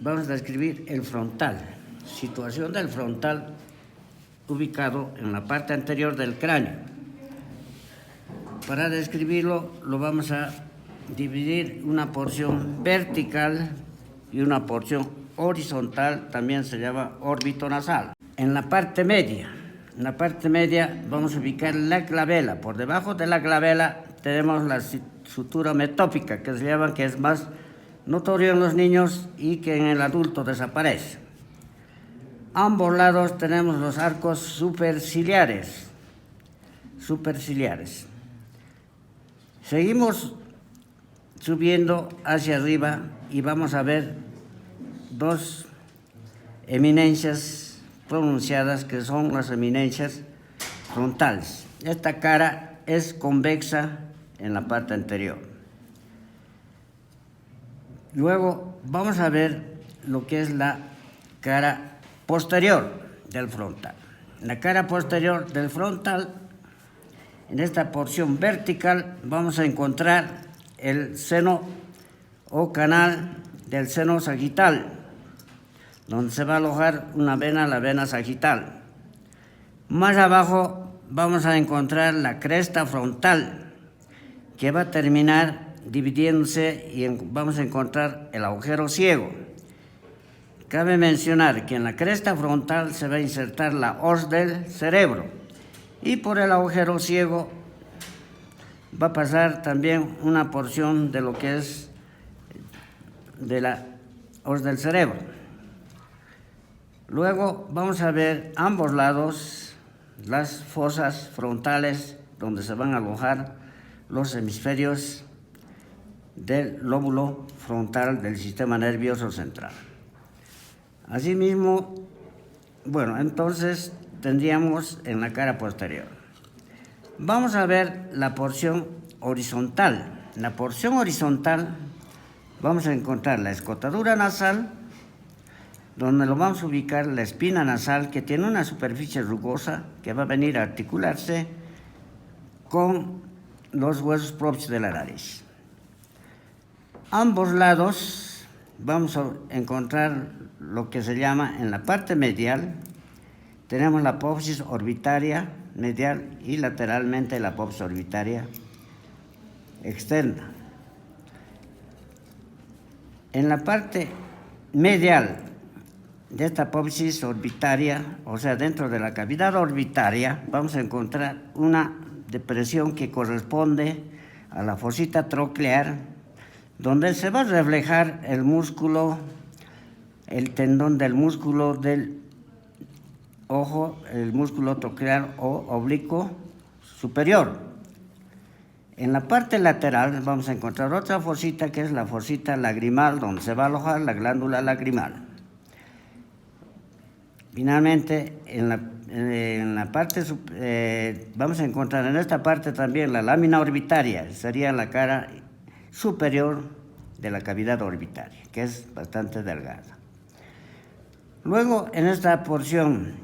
vamos a describir el frontal. Situación del frontal ubicado en la parte anterior del cráneo. Para describirlo, lo vamos a dividir una porción vertical y una porción horizontal, también se llama órbito nasal. En la parte media vamos a ubicar la glabela. Por debajo de la glabela tenemos la sutura metópica, que se llama, que es más notorio en los niños y que en el adulto desaparece. A ambos lados tenemos los arcos superciliares. Seguimos subiendo hacia arriba y vamos a ver dos eminencias pronunciadas, que son las eminencias frontales. Esta cara es convexa en la parte anterior. Luego vamos a ver lo que es la cara posterior del frontal. En la cara posterior del frontal, en esta porción vertical, vamos a encontrar el seno o canal del seno sagital, donde se va a alojar una vena, la vena sagital. Más abajo vamos a encontrar la cresta frontal, que va a terminar dividiéndose y vamos a encontrar el agujero ciego. Cabe mencionar que en la cresta frontal se va a insertar la hoz del cerebro y por el agujero ciego va a pasar también una porción de lo que es de la hoz del cerebro. Luego vamos a ver ambos lados las fosas frontales, donde se van a alojar los hemisferios del lóbulo frontal del sistema nervioso central. Asimismo, entonces tendríamos en la cara posterior. Vamos a ver la porción horizontal. En la porción horizontal vamos a encontrar la escotadura nasal, donde lo vamos a ubicar la espina nasal, que tiene una superficie rugosa que va a venir a articularse con los huesos propios de la nariz. Ambos lados vamos a encontrar lo que se llama, en la parte medial, tenemos la apófisis orbitaria medial y lateralmente la apófisis orbitaria externa. En la parte medial de esta apófisis orbitaria, o sea, dentro de la cavidad orbitaria, vamos a encontrar una depresión que corresponde a la fosita troclear, donde se va a reflejar el músculo, el tendón del músculo del ojo, el músculo troclear o oblicuo superior. En la parte lateral vamos a encontrar otra fosita, que es la fosita lagrimal, donde se va a alojar la glándula lagrimal. Finalmente, vamos a encontrar en esta parte también la lámina orbitaria, sería la cara superior de la cavidad orbitaria, que es bastante delgada. Luego, en esta porción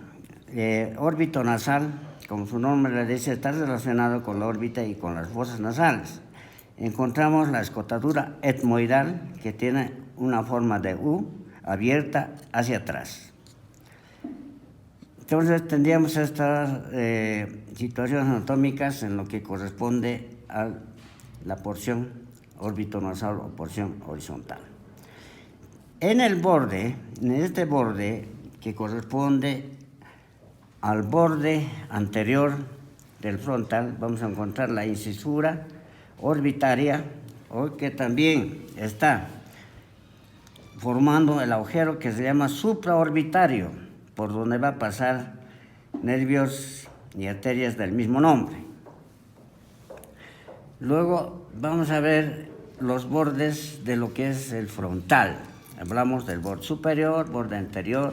órbito nasal, como su nombre le dice, está relacionado con la órbita y con las fosas nasales. Encontramos la escotadura etmoidal, que tiene una forma de U abierta hacia atrás. Entonces tendríamos estas situaciones anatómicas en lo que corresponde a la porción órbito nasal o porción horizontal. En este borde que corresponde al borde anterior del frontal, vamos a encontrar la incisura orbitaria, o que también está formando el agujero que se llama supraorbitario, por donde va a pasar nervios y arterias del mismo nombre. Luego vamos a ver los bordes de lo que es el frontal. Hablamos del borde superior, borde anterior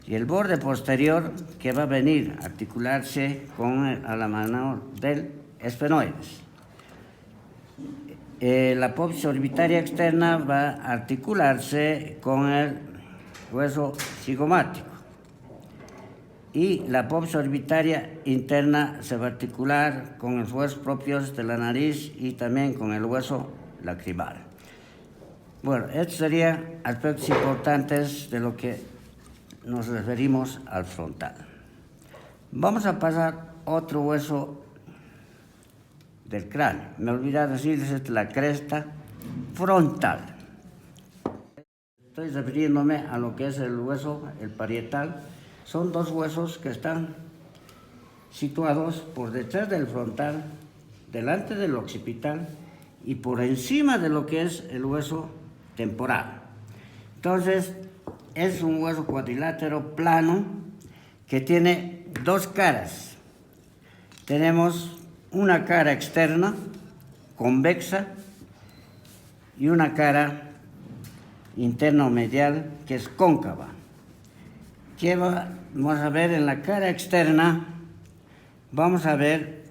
y el borde posterior, que va a venir a articularse a la mano del esfenoides. La apófisis orbitaria externa va a articularse con el hueso cigomático y la apófisis orbitaria interna se va a articular con los huesos propios de la nariz y también con el hueso lacrimal. Bueno, estos serían aspectos importantes de lo que nos referimos al frontal. Vamos a pasar a otro hueso del cráneo. Me olvidé decirles, esta es la cresta frontal. Estoy refiriéndome a lo que es el hueso, el parietal. Son dos huesos que están situados por detrás del frontal, delante del occipital y por encima de lo que es el hueso temporal. Entonces, es un hueso cuadrilátero plano que tiene dos caras. Tenemos una cara externa, convexa, y una cara interno-medial que es cóncava. Vamos a ver en la cara externa, vamos a ver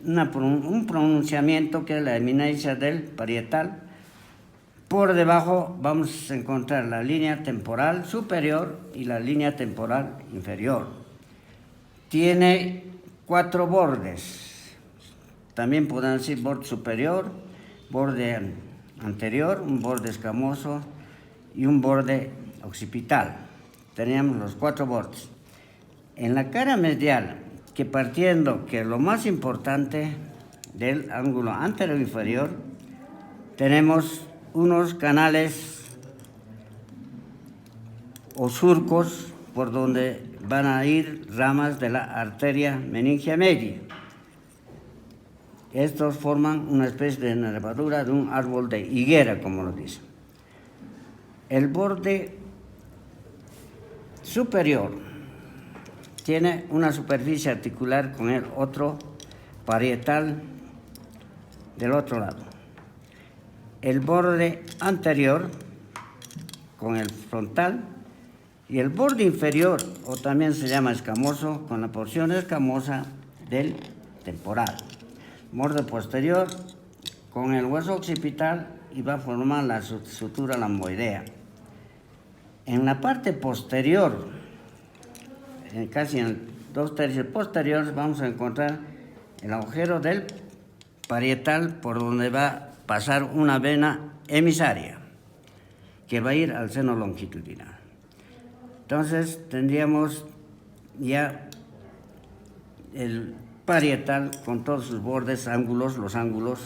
un pronunciamiento que es la eminencia del parietal. Por debajo vamos a encontrar la línea temporal superior y la línea temporal inferior. Tiene 4 bordes. También podemos decir borde superior, borde anterior, un borde escamoso y un borde occipital. Teníamos los 4 bordes. En la cara medial, que partiendo que lo más importante del ángulo anterior-inferior, tenemos unos canales o surcos por donde van a ir ramas de la arteria meningia media. Estos forman una especie de nervadura de un árbol de higuera, como lo dicen. El borde superior tiene una superficie articular con el otro parietal del otro lado. El borde anterior con el frontal y el borde inferior, o también se llama escamoso, con la porción escamosa del temporal. Borde posterior con el hueso occipital y va a formar la sutura lamboidea. En la parte posterior, casi en 2/3 posteriores, vamos a encontrar el agujero del parietal por donde va a pasar una vena emisaria que va a ir al seno longitudinal. Entonces tendríamos ya el parietal con todos sus bordes, ángulos. Los ángulos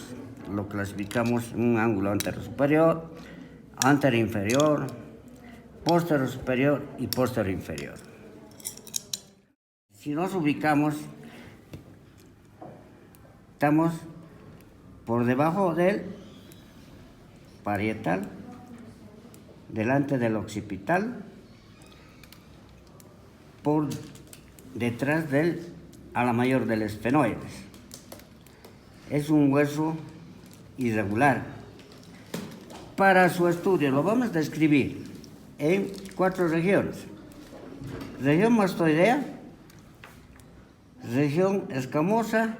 lo clasificamos en un ángulo anterior superior, anterior inferior, posterior superior y posterior inferior. Si nos ubicamos, estamos por debajo del parietal, delante del occipital, por detrás del ala mayor del esfenoides. Es un hueso irregular. Para su estudio lo vamos a describir en 4 regiones: región mastoidea, región escamosa,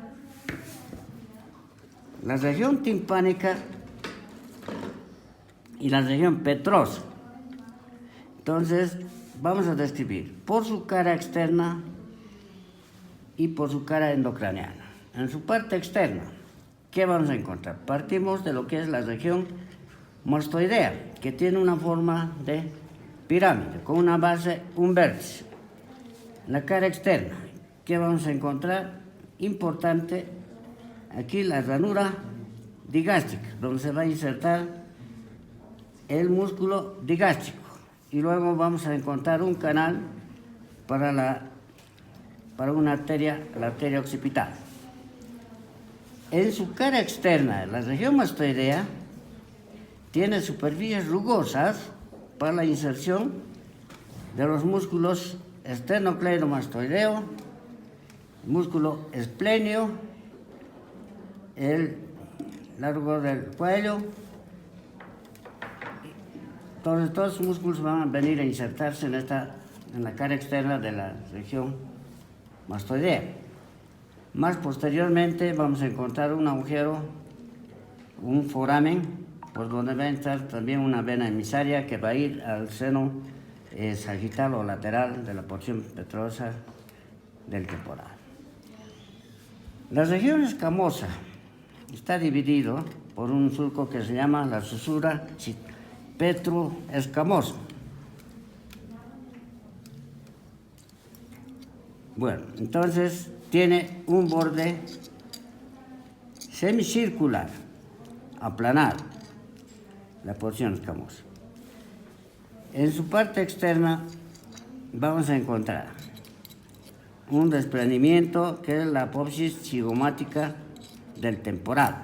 la región timpánica y la región petrosa. Entonces, vamos a describir por su cara externa y por su cara endocraniana. En su parte externa, ¿qué vamos a encontrar? Partimos de lo que es la región mastoidea, que tiene una forma de pirámide, con una base, un vértice. La cara externa, ¿qué vamos a encontrar? Importante, aquí la ranura digástrica, donde se va a insertar el músculo digástrico. Y luego vamos a encontrar un canal para una arteria, la arteria occipital. En su cara externa, la región mastoidea tiene superficies rugosas para la inserción de los músculos esternocleidomastoideo, músculo esplenio, el largo del cuello. Entonces, todos los músculos van a venir a insertarse en la cara externa de la región mastoidea. Más posteriormente vamos a encontrar un agujero, un foramen, por donde va a entrar también una vena emisaria que va a ir al seno sagital o lateral de la porción petrosa del temporal. La región escamosa está dividido por un surco que se llama la susura petroescamosa. Bueno, entonces tiene un borde semicircular, aplanado, la porción escamosa. En su parte externa vamos a encontrar un desprendimiento que es la apófisis cigomática del temporal.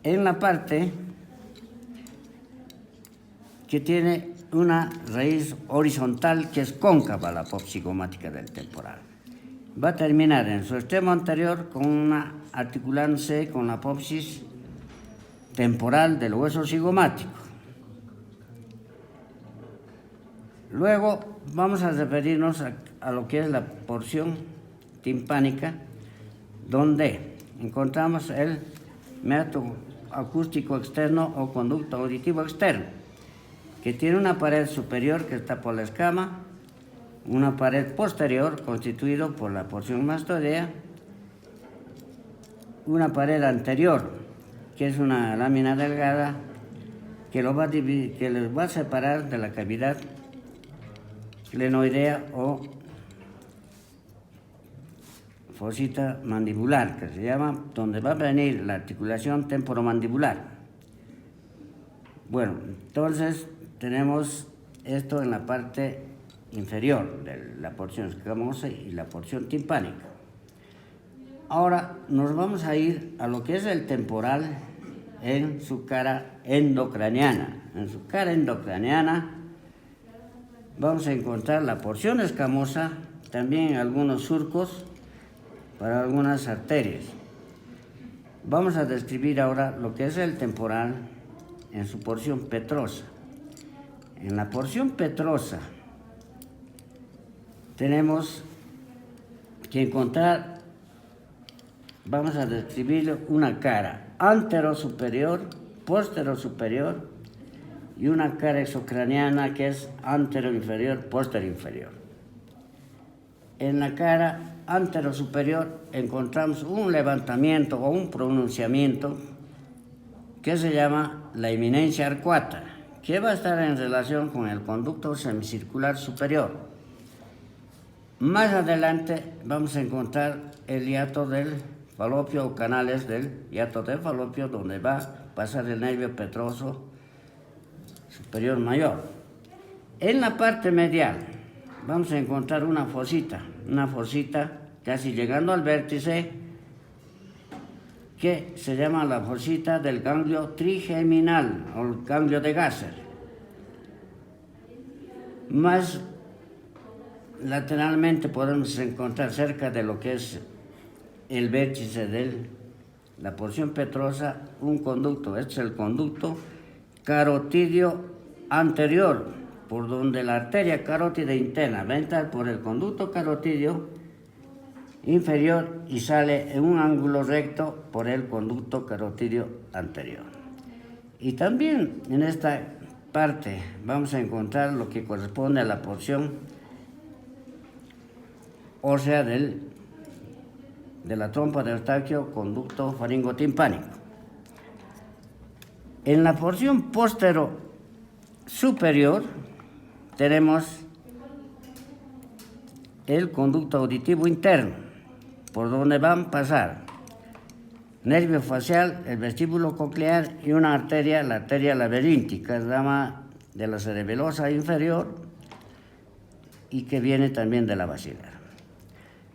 En la parte que tiene una raíz horizontal que es cóncava, la apófisis cigomática del temporal. Va a terminar en su extremo anterior con una articulándose con la apófisis temporal del hueso cigomático. Luego vamos a referirnos a lo que es la porción timpánica, donde encontramos el meato acústico externo o conducto auditivo externo, que tiene una pared superior que está por la escama, una pared posterior constituida por la porción mastoidea, una pared anterior, que es una lámina delgada que lo va a dividir, que les va a separar de la cavidad glenoidea o fosita mandibular, que se llama, donde va a venir la articulación temporomandibular. Bueno, entonces tenemos esto en la parte inferior de la porción escamosa y la porción timpánica. Ahora nos vamos a ir a lo que es el temporal en su cara endocraniana. En su cara endocraniana vamos a encontrar la porción escamosa, también algunos surcos para algunas arterias. Vamos a describir ahora lo que es el temporal en su porción petrosa. En la porción petrosa tenemos que encontrar, vamos a describir una cara antero-superior, postero-superior y una cara exocraniana que es antero-inferior, postero-inferior. En la cara antero-superior encontramos un levantamiento o un pronunciamiento que se llama la eminencia arcuata, que va a estar en relación con el conducto semicircular superior. Más adelante vamos a encontrar el hiato del falopio o canales del hiato del falopio, donde va a pasar el nervio petroso superior mayor. En la parte medial vamos a encontrar una fosita casi llegando al vértice, que se llama la fosita del ganglio trigeminal o el ganglio de Gasser. Más lateralmente podemos encontrar cerca de lo que es el vértice de la porción petrosa un conducto. Este es el conducto carotidio anterior, por donde la arteria carótida interna va a entrar por el conducto carotidio inferior y sale en un ángulo recto por el conducto carotidio anterior. Y también en esta parte vamos a encontrar lo que corresponde a la porción ósea de la trompa de Eustaquio, conducto faringotimpánico. En la porción postero superior tenemos el conducto auditivo interno, por donde van a pasar nervio facial, el vestíbulo coclear y una arteria, la arteria laberíntica, rama de la cerebelosa inferior y que viene también de la basilar.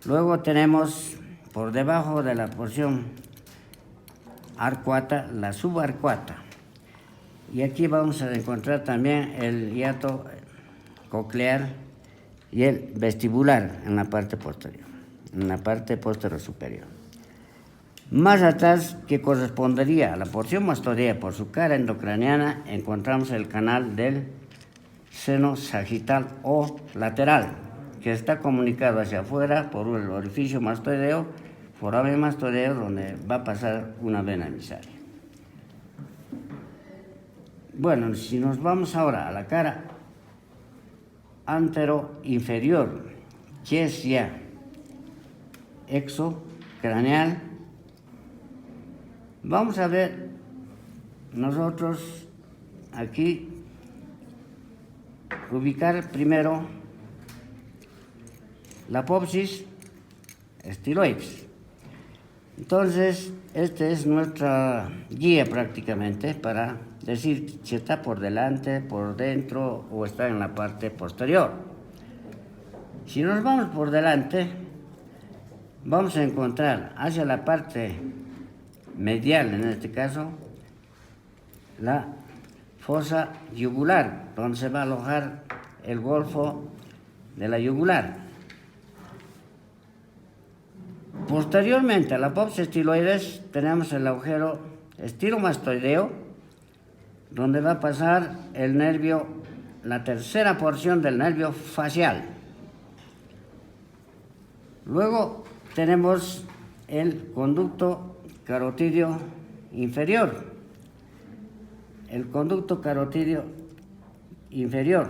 Luego tenemos por debajo de la porción arcuata, la subarcuata. Y aquí vamos a encontrar también el hiato coclear y el vestibular en la parte posterior, en la parte posterior superior. Más atrás, que correspondería a la porción mastoidea por su cara endocraniana, encontramos el canal del seno sagital o lateral, que está comunicado hacia afuera por el orificio mastoideo, foramen mastoideo, donde va a pasar una vena emisaria. Bueno, si nos vamos ahora a la cara antero-inferior, que es ya exocraneal, Vamos a ver nosotros aquí ubicar primero la apófisis estiloides. Entonces, esta es nuestra guía prácticamente para decir si está por delante, por dentro o está en la parte posterior. Si nos vamos por delante, vamos a encontrar hacia la parte medial, en este caso, la fosa yugular, donde se va a alojar el golfo de la yugular. Posteriormente a la apófisis estiloides tenemos el agujero estilomastoideo, donde va a pasar el nervio, la tercera porción del nervio facial. Luego tenemos el conducto carotídeo inferior. El conducto carotídeo inferior.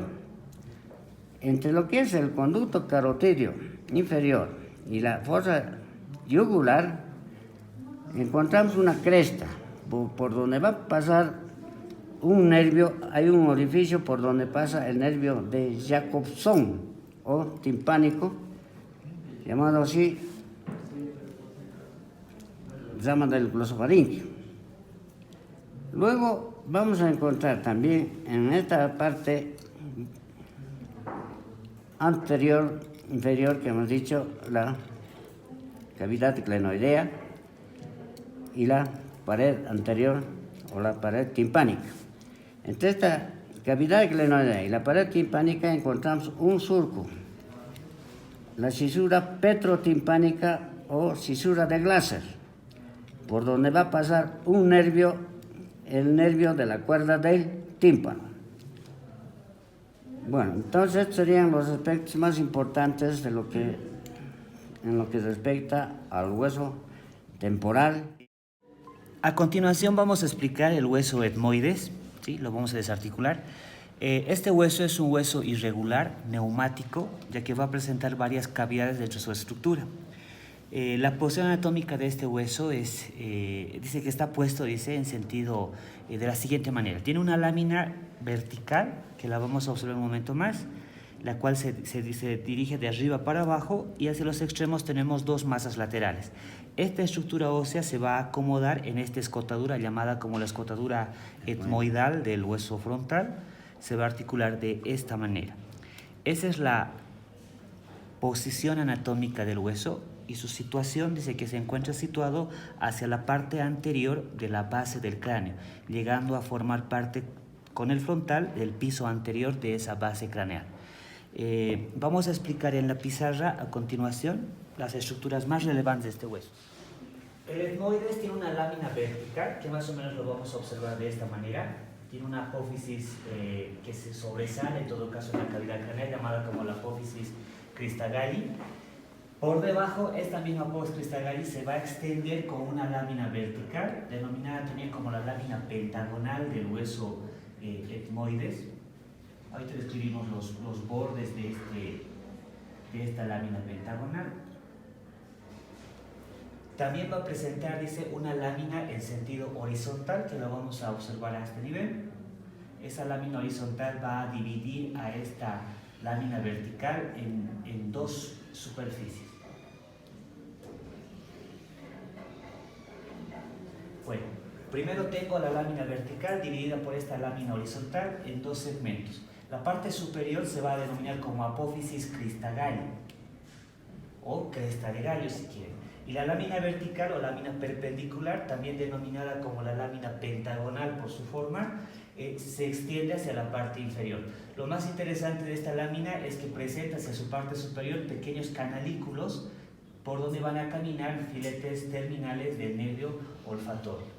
Entre lo que es el conducto carotídeo inferior y la fosa yugular, encontramos una cresta por donde va a pasar un nervio. Hay un orificio por donde pasa el nervio de Jacobson o timpánico, llamado así, rama del glosofaringio. Luego vamos a encontrar también en esta parte anterior, inferior, que hemos dicho, la cavidad glenoidea y la pared anterior o la pared timpánica. Entre esta cavidad glenoidea y la pared timpánica encontramos un surco, la cisura petrotimpánica o cisura de Glaser, por donde va a pasar un nervio, el nervio de la cuerda del tímpano. Bueno, entonces estos serían los aspectos más importantes de en lo que respecta al hueso temporal. A continuación vamos a explicar el hueso etmoides, ¿sí? Lo vamos a desarticular. Este hueso es un hueso irregular, neumático, ya que va a presentar varias cavidades dentro de su estructura. La posición anatómica de este hueso dice que está puesto, en sentido de la siguiente manera. Tiene una lámina vertical, que la vamos a observar un momento más, la cual se dirige de arriba para abajo, y hacia los extremos tenemos dos masas laterales. Esta estructura ósea se va a acomodar en esta escotadura llamada como la escotadura etmoidal del hueso frontal. Se va a articular de esta manera. Esa es la posición anatómica del hueso, y su situación dice que se encuentra situado hacia la parte anterior de la base del cráneo, llegando a formar parte con el frontal del piso anterior de esa base craneal. Vamos a explicar en la pizarra a continuación las estructuras más relevantes de este hueso. El etmoides tiene una lámina vertical, que más o menos lo vamos a observar de esta manera. Tiene una apófisis que se sobresale, en todo caso, en la cavidad craneal, llamada como la apófisis Christagalli. Por debajo, esta misma apófisis Christagalli se va a extender con una lámina vertical, denominada también como la lámina pentagonal del hueso etmoides. Ahorita describimos los bordes de esta lámina pentagonal. También va a presentar, dice, una lámina en sentido horizontal, que lo vamos a observar a este nivel. Esa lámina horizontal va a dividir a esta lámina vertical en dos superficies. Bueno, primero tengo la lámina vertical dividida por esta lámina horizontal en dos segmentos. La parte superior se va a denominar como apófisis Christagalli, o cresta de gallo si quieren. Y la lámina vertical o lámina perpendicular, también denominada como la lámina pentagonal por su forma, se extiende hacia la parte inferior. Lo más interesante de esta lámina es que presenta hacia su parte superior pequeños canalículos por donde van a caminar filetes terminales del nervio olfatorio.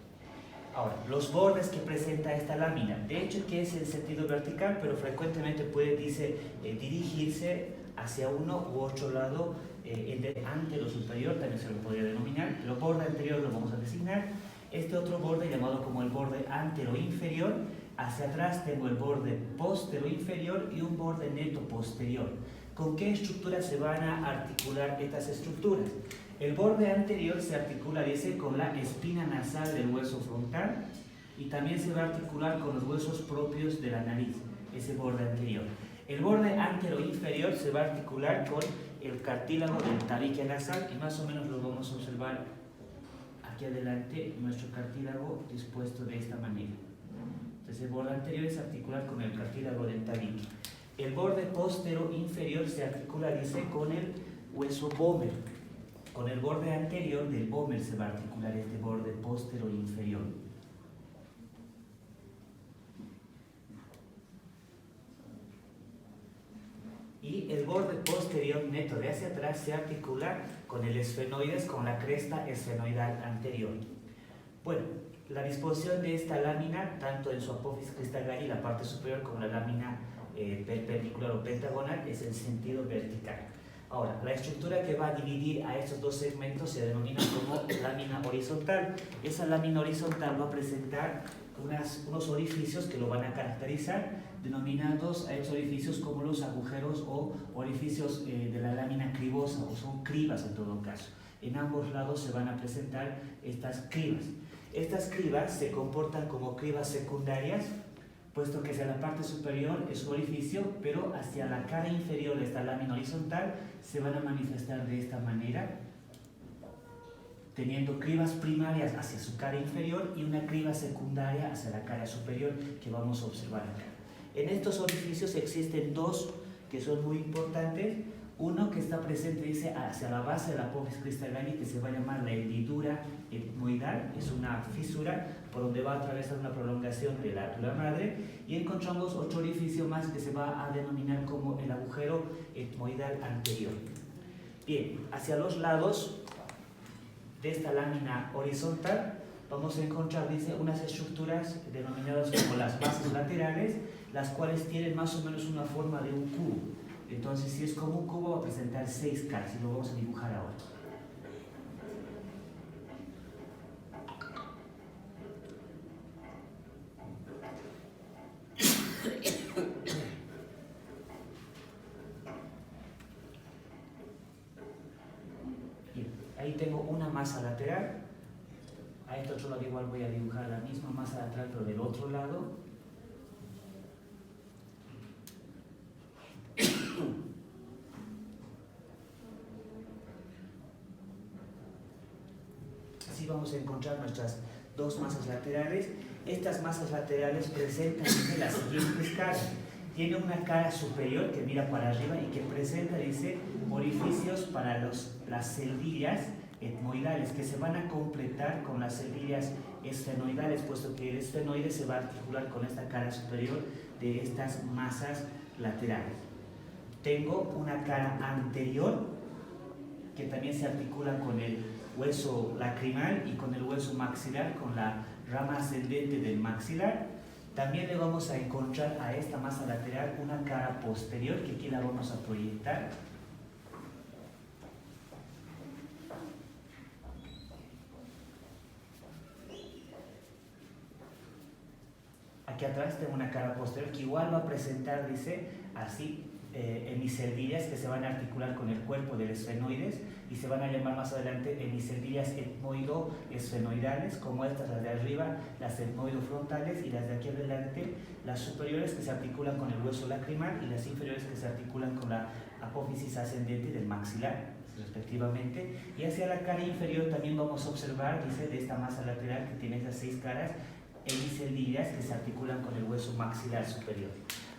Ahora, los bordes que presenta esta lámina, de hecho que es en sentido vertical, pero frecuentemente puede dirigirse hacia uno u otro lado, ante lo superior también se lo podría denominar. El borde anterior lo vamos a designar. Este otro borde llamado como el borde antero-inferior, hacia atrás tengo el borde postero-inferior y un borde neto posterior. ¿Con qué estructuras se van a articular estas estructuras? El borde anterior se articula, dice, con la espina nasal del hueso frontal y también se va a articular con los huesos propios de la nariz, ese borde anterior. El borde anteroinferior se va a articular con el cartílago del tabique nasal y más o menos lo vamos a observar aquí adelante, nuestro cartílago dispuesto de esta manera. Entonces el borde anterior es articular con el cartílago del tabique. El borde postero inferior se articula, dice, con el hueso pómer. Con el borde anterior del pómer se va a articular este borde postero inferior. Y el borde posterior neto de hacia atrás se articula con el esfenoides, con la cresta esfenoidal anterior. Bueno, la disposición de esta lámina, tanto en su apófisis cristalina y la parte superior como la lámina perpendicular o pentagonal, es en sentido vertical. Ahora, la estructura que va a dividir a estos dos segmentos se denomina como lámina horizontal. Esa lámina horizontal va a presentar unos orificios que lo van a caracterizar, denominados a estos orificios como los agujeros o orificios de la lámina cribosa, o son cribas en todo caso. En ambos lados se van a presentar estas cribas. Estas cribas se comportan como cribas secundarias, puesto que hacia la parte superior es un orificio, pero hacia la cara inferior de esta lámina horizontal se van a manifestar de esta manera, teniendo cribas primarias hacia su cara inferior y una criba secundaria hacia la cara superior que vamos a observar acá. En estos orificios existen dos que son muy importantes. Uno que está presente, dice, hacia la base de la apófisis cristalina, que se va a llamar la hendidura etmoidal, es una fisura por donde va a atravesar una prolongación de la glándula madre, y encontramos otro orificio más que se va a denominar como el agujero etmoidal anterior. Bien, hacia los lados de esta lámina horizontal vamos a encontrar, dice, unas estructuras denominadas como las bases laterales, las cuales tienen más o menos una forma de un cubo. Entonces, si es como un cubo, va a presentar 6 caras y lo vamos a dibujar ahora. Bien, ahí tengo una masa lateral. A este otro lado igual voy a dibujar la misma masa lateral, pero del otro lado. Así vamos a encontrar nuestras dos masas laterales. Estas masas laterales presentan las siguientes caras. Tiene una cara superior que mira para arriba y que presenta, dice, orificios para las celdillas etmoidales, que se van a completar con las celdillas esfenoidales, puesto que el esfenoide se va a articular con esta cara superior de estas masas laterales. Tengo una cara anterior que también se articula con el hueso lacrimal y con el hueso maxilar, con la rama ascendente del maxilar. También le vamos a encontrar a esta masa lateral una cara posterior, que aquí la vamos a proyectar. Aquí atrás tengo una cara posterior que igual va a presentar, dice, así, hemiceldillas que se van a articular con el cuerpo del esfenoides y se van a llamar más adelante hemiceldillas etmoido-esfenoidales, como estas, las de arriba, las etmoidofrontales, y las de aquí adelante, las superiores, que se articulan con el hueso lacrimal, y las inferiores, que se articulan con la apófisis ascendente del maxilar, respectivamente. Y hacia la cara inferior también vamos a observar, dice, de esta masa lateral que tiene esas 6 caras, hemiceldillas que se articulan con el hueso maxilar superior.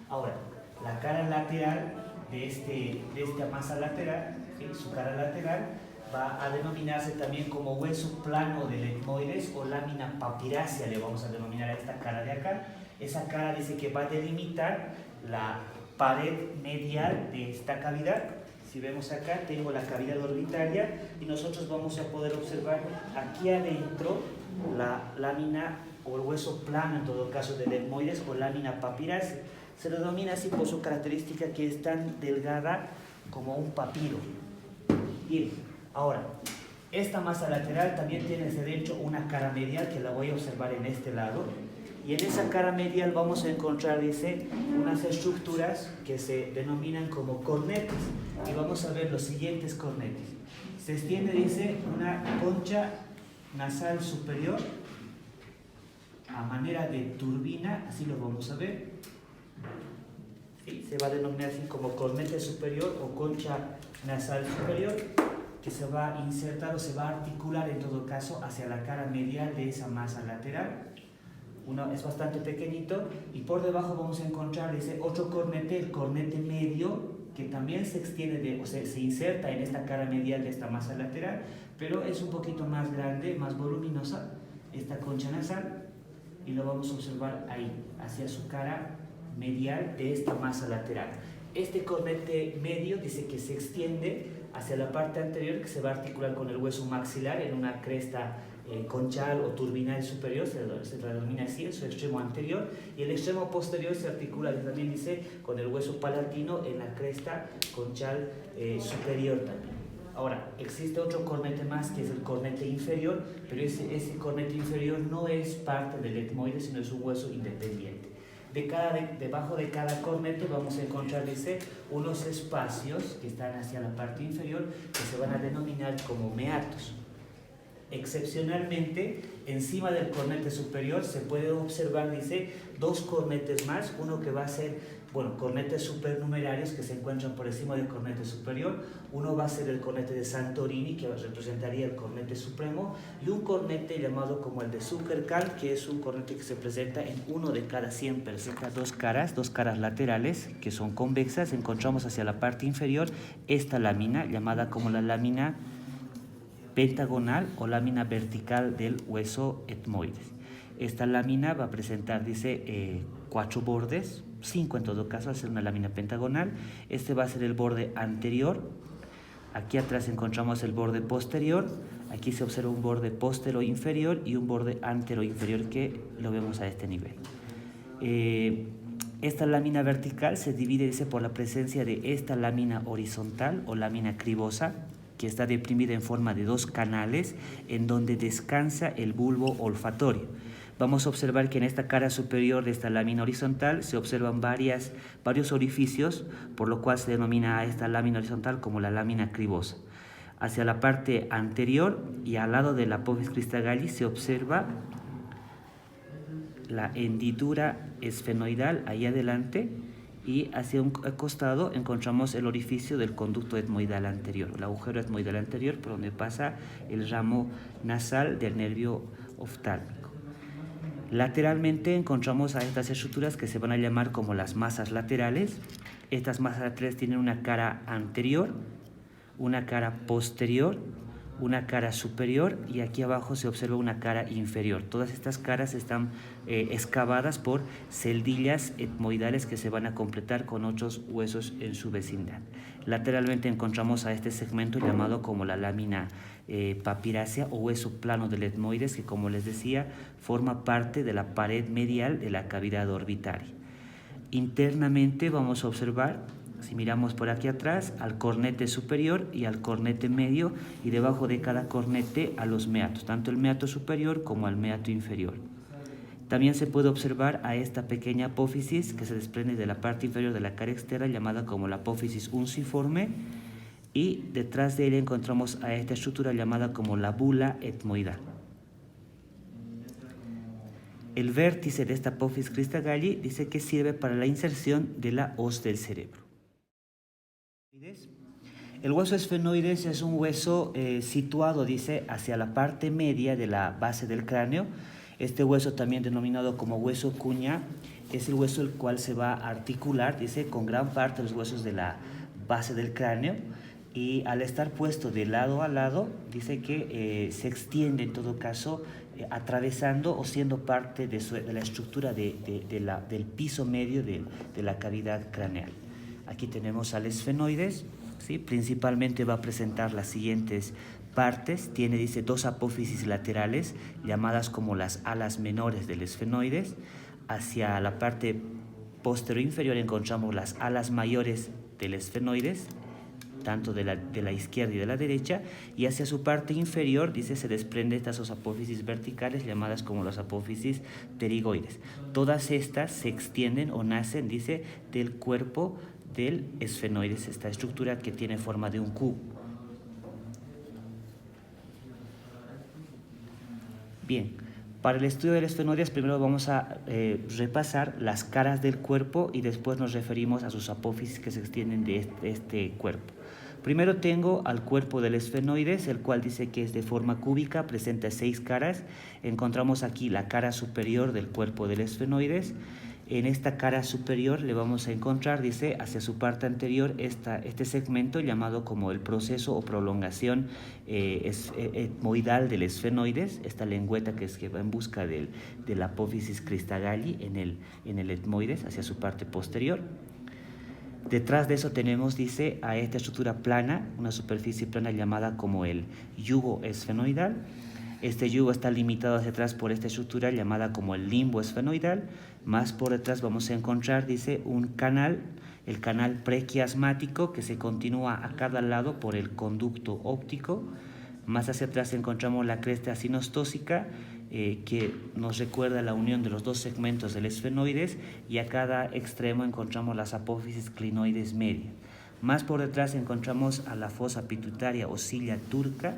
Ahora, la cara lateral de esta masa lateral, ¿sí?, su cara lateral, va a denominarse también como hueso plano del etmoides o lámina papirácea, le vamos a denominar a esta cara de acá. Esa cara dice que va a delimitar la pared medial de esta cavidad. Si vemos acá, tengo la cavidad orbitaria y nosotros vamos a poder observar aquí adentro la lámina o el hueso plano, en todo caso, del etmoides o lámina papirácea. Se lo denomina así por su característica que es tan delgada como un papiro. Bien, ahora, esta masa lateral también tiene hacia dentro una cara medial que la voy a observar en este lado. Y en esa cara medial vamos a encontrar, dice, unas estructuras que se denominan como cornetes. Y vamos a ver los siguientes cornetes. Se extiende, dice, una concha nasal superior a manera de turbina, así lo vamos a ver. ¿Sí? Se va a denominar así como cornete superior o concha nasal superior, que se va a insertar o se va a articular en todo caso hacia la cara medial de esa masa lateral. Uno es bastante pequeñito y por debajo vamos a encontrar ese otro cornete, el cornete medio, que también se extiende, o sea, se inserta en esta cara medial de esta masa lateral, pero es un poquito más grande, más voluminosa, esta concha nasal, y lo vamos a observar ahí, hacia su cara medial de esta masa lateral. Este cornete medio dice que se extiende hacia la parte anterior, que se va a articular con el hueso maxilar en una cresta conchal o turbinal superior, se denomina así, en su extremo anterior, y el extremo posterior se articula también, dice, con el hueso palatino en la cresta conchal superior también. Ahora, existe otro cornete más, que es el cornete inferior, pero ese cornete inferior no es parte del etmoide, sino es un hueso independiente. Debajo de cada cornete vamos a encontrar, dice, unos espacios que están hacia la parte inferior, que se van a denominar como meatos. Excepcionalmente, encima del cornete superior se puede observar, dice, dos cornetes más, uno que va a ser, bueno, cornetes supernumerarios que se encuentran por encima del cornete superior, uno va a ser el cornete de Santorini, que representaría el cornete supremo, y un cornete llamado como el de Zuckerkall, que es un cornete que se presenta en uno de cada 100, presenta dos caras laterales que son convexas. Encontramos hacia la parte inferior esta lámina llamada como la lámina pentagonal o lámina vertical del hueso etmoides. Esta lámina va a presentar, dice, 4 bordes, 5 en todo caso, al ser una lámina pentagonal. Este va a ser el borde anterior. Aquí atrás encontramos el borde posterior. Aquí se observa un borde postero inferior y un borde antero inferior, que lo vemos a este nivel. Esta lámina vertical se divide, dice, por la presencia de esta lámina horizontal o lámina cribosa, que está deprimida en forma de 2 canales en donde descansa el bulbo olfatorio. Vamos a observar que en esta cara superior de esta lámina horizontal se observan varios orificios, por lo cual se denomina a esta lámina horizontal como la lámina cribosa. Hacia la parte anterior y al lado de la apófisis cristagalli se observa la hendidura esfenoidal ahí adelante, y hacia un costado encontramos el orificio del conducto etmoidal anterior, el agujero etmoidal anterior por donde pasa el ramo nasal del nervio oftálmico. Lateralmente encontramos a estas estructuras que se van a llamar como las masas laterales. Estas masas laterales tienen una cara anterior, una cara posterior, una cara superior, y aquí abajo se observa una cara inferior. Todas estas caras están excavadas por celdillas etmoidales que se van a completar con otros huesos en su vecindad. Lateralmente encontramos a este segmento llamado como la lámina papirácea o hueso plano del etmoides, que, como les decía, forma parte de la pared medial de la cavidad orbitaria. Internamente vamos a observar, si miramos por aquí atrás, al cornete superior y al cornete medio, y debajo de cada cornete a los meatos, tanto el meato superior como el meato inferior. También se puede observar a esta pequeña apófisis que se desprende de la parte inferior de la cara externa, llamada como la apófisis unciforme, y detrás de ella encontramos a esta estructura llamada como la bula etmoidal. El vértice de esta apófisis cristagalli dice que sirve para la inserción de la hoz del cerebro. El hueso esfenoides es un hueso situado, dice, hacia la parte media de la base del cráneo. Este hueso, también denominado como hueso cuña, es el hueso el cual se va a articular, dice, con gran parte de los huesos de la base del cráneo, y al estar puesto de lado a lado, dice que se extiende en todo caso atravesando o siendo parte de la estructura del piso medio de la cavidad craneal. Aquí tenemos al esfenoides, ¿sí? Principalmente va a presentar las siguientes partes. Tiene, dice, 2 apófisis laterales llamadas como las alas menores del esfenoides. Hacia la parte posterior inferior encontramos las alas mayores del esfenoides. tanto de la izquierda y de la derecha, y hacia su parte inferior, dice, se desprenden estas dos apófisis verticales llamadas como las apófisis pterigoides. Todas estas se extienden o nacen, dice, del cuerpo del esfenoides, esta estructura que tiene forma de un cubo. Bien, para el estudio del esfenoides primero vamos a repasar las caras del cuerpo y después nos referimos a sus apófisis que se extienden de este cuerpo. Primero tengo al cuerpo del esfenoides, el cual dice que es de forma cúbica, presenta 6 caras. Encontramos aquí la cara superior del cuerpo del esfenoides. En esta cara superior le vamos a encontrar, dice, hacia su parte anterior este segmento llamado como el proceso o prolongación etmoidal del esfenoides, esta lengüeta que va en busca del apófisis Christagalli en el etmoides hacia su parte posterior. Detrás de eso tenemos, dice, a esta estructura plana, una superficie plana llamada como el yugo esfenoidal. Este yugo está limitado hacia atrás por esta estructura llamada como el limbo esfenoidal. Más por detrás vamos a encontrar, dice, un canal, el canal prequiasmático, que se continúa a cada lado por el conducto óptico. Más hacia atrás encontramos la cresta sinostósica, que nos recuerda la unión de los dos segmentos del esfenoides, y a cada extremo encontramos las apófisis clinoides media. Más por detrás encontramos a la fosa pituitaria o silla turca.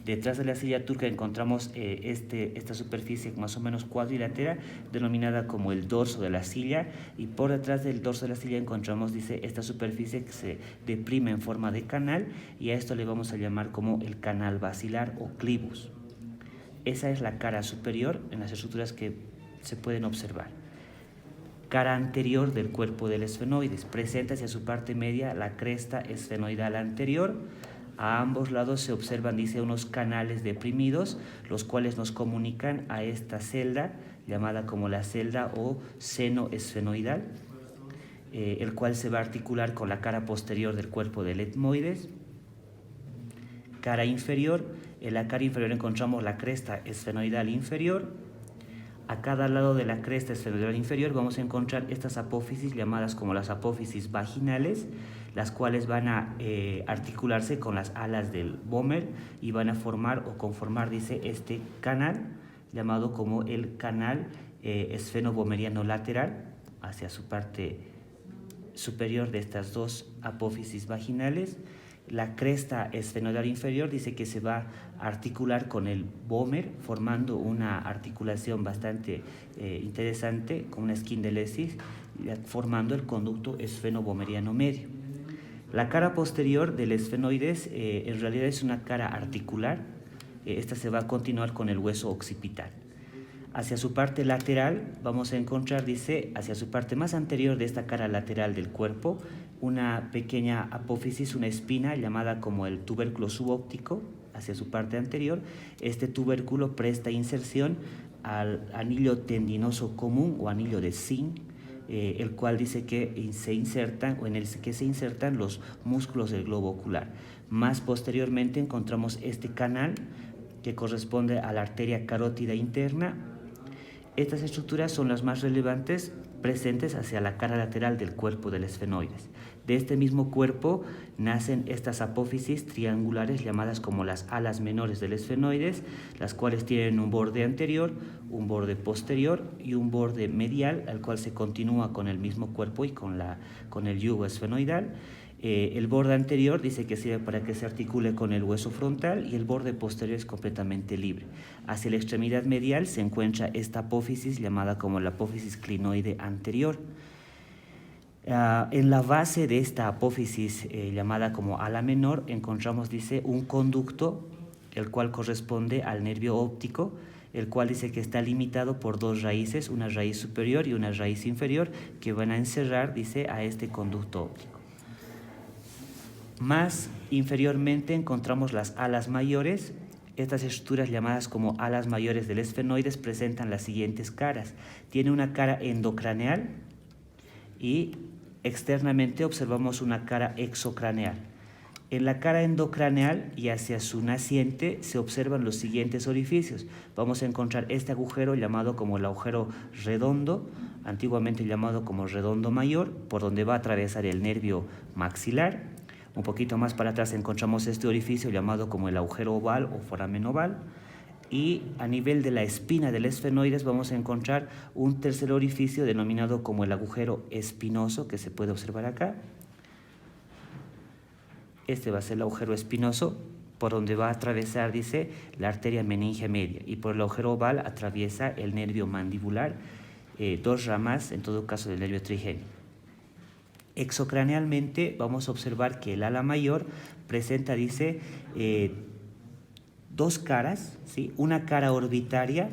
Detrás de la silla turca encontramos esta superficie más o menos cuadrilátera denominada como el dorso de la silla, y por detrás del dorso de la silla encontramos, dice, esta superficie que se deprime en forma de canal, y a esto le vamos a llamar como el canal basilar o clivus. Esa es la cara superior en las estructuras que se pueden observar. Cara anterior del cuerpo del esfenoides, presenta hacia su parte media la cresta esfenoidal anterior. A ambos lados se observan, dice, unos canales deprimidos, los cuales nos comunican a esta celda, llamada como la celda o seno esfenoidal, el cual se va a articular con la cara posterior del cuerpo del etmoides. Cara inferior, en la cara inferior encontramos la cresta esfenoidal inferior. A cada lado de la cresta esfenoidal inferior vamos a encontrar estas apófisis llamadas como las apófisis vaginales, las cuales van a articularse con las alas del vómer y van a formar o conformar, dice, este canal llamado como el canal esfenovomeriano lateral hacia su parte superior de estas dos apófisis vaginales. La cresta esfenoidal inferior dice que se va a articular con el vómer, formando una articulación bastante interesante, con una esquindelesis, formando el conducto esfenovomeriano medio. La cara posterior del esfenoides en realidad es una cara articular. Esta se va a continuar con el hueso occipital. Hacia su parte lateral vamos a encontrar, dice, hacia su parte más anterior de esta cara lateral del cuerpo, una pequeña apófisis, una espina llamada como el tubérculo subóptico hacia su parte anterior. Este tubérculo presta inserción al anillo tendinoso común o anillo de Zinc, el cual dice que se insertan, o en el que se insertan los músculos del globo ocular. Más posteriormente encontramos este canal que corresponde a la arteria carótida interna. Estas estructuras son las más relevantes presentes hacia la cara lateral del cuerpo del esfenoides. De este mismo cuerpo nacen estas apófisis triangulares llamadas como las alas menores del esfenoides, las cuales tienen un borde anterior, un borde posterior y un borde medial, al cual se continúa con el mismo cuerpo y con el yugo esfenoidal. El borde anterior dice que sirve para que se articule con el hueso frontal, y el borde posterior es completamente libre. Hacia la extremidad medial se encuentra esta apófisis llamada como la apófisis clinoide anterior. En la base de esta apófisis llamada como ala menor encontramos, dice, un conducto, el cual corresponde al nervio óptico, el cual dice que está limitado por dos raíces, una raíz superior y una raíz inferior, que van a encerrar, dice, a este conducto óptico. Más inferiormente encontramos las alas mayores. Estas estructuras llamadas como alas mayores del esfenoides presentan las siguientes caras. Tiene una cara endocraneal y externamente observamos una cara exocraneal. En la cara endocraneal y hacia su naciente se observan los siguientes orificios. Vamos a encontrar este agujero llamado como el agujero redondo, antiguamente llamado como redondo mayor, por donde va a atravesar el nervio maxilar. Un poquito más para atrás encontramos este orificio llamado como el agujero oval o foramen oval. Y a nivel de la espina del esfenoides vamos a encontrar un tercer orificio denominado como el agujero espinoso, que se puede observar acá. Este va a ser el agujero espinoso, por donde va a atravesar, dice, la arteria meningia media. Y por el agujero oval atraviesa el nervio mandibular, dos ramas, en todo caso, del nervio trigémino. Exocranealmente vamos a observar que el ala mayor presenta, dice, dos caras, ¿sí? Una cara orbitaria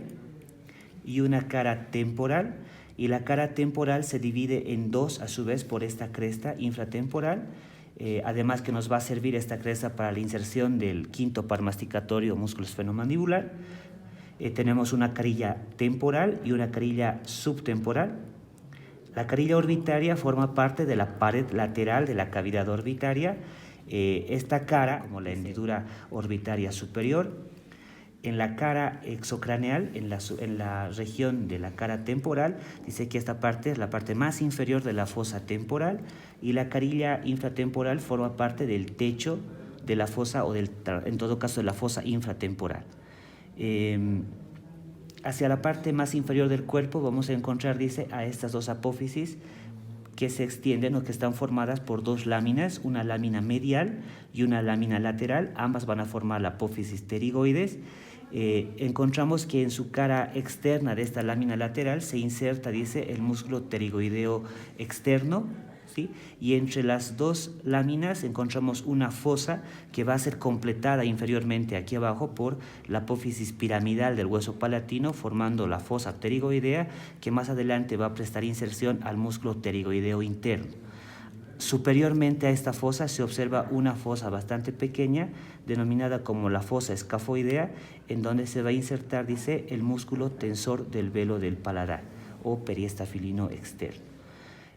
y una cara temporal, y la cara temporal se divide en dos a su vez por esta cresta infratemporal, además que nos va a servir esta cresta para la inserción del quinto par masticatorio músculo esfenomandibular. Tenemos una carilla temporal y una carilla subtemporal. La carilla orbitaria forma parte de la pared lateral de la cavidad orbitaria. Esta cara, como la hendidura orbitaria superior, en la cara exocraneal, en la región de la cara temporal, dice que esta parte es la parte más inferior de la fosa temporal, y la carilla infratemporal forma parte del techo de la fosa, o en todo caso de la fosa infratemporal. Hacia la parte más inferior del cuerpo vamos a encontrar, dice, a estas dos apófisis que se extienden o que están formadas por dos láminas, una lámina medial y una lámina lateral. Ambas van a formar la apófisis pterigoides. Encontramos que en su cara externa de esta lámina lateral se inserta, dice, el músculo pterigoideo externo, ¿sí? Y entre las dos láminas encontramos una fosa que va a ser completada inferiormente aquí abajo por la apófisis piramidal del hueso palatino, formando la fosa pterigoidea, que más adelante va a prestar inserción al músculo pterigoideo interno. Superiormente a esta fosa se observa una fosa bastante pequeña, denominada como la fosa escafoidea, en donde se va a insertar, dice, el músculo tensor del velo del paladar o periestafilino externo.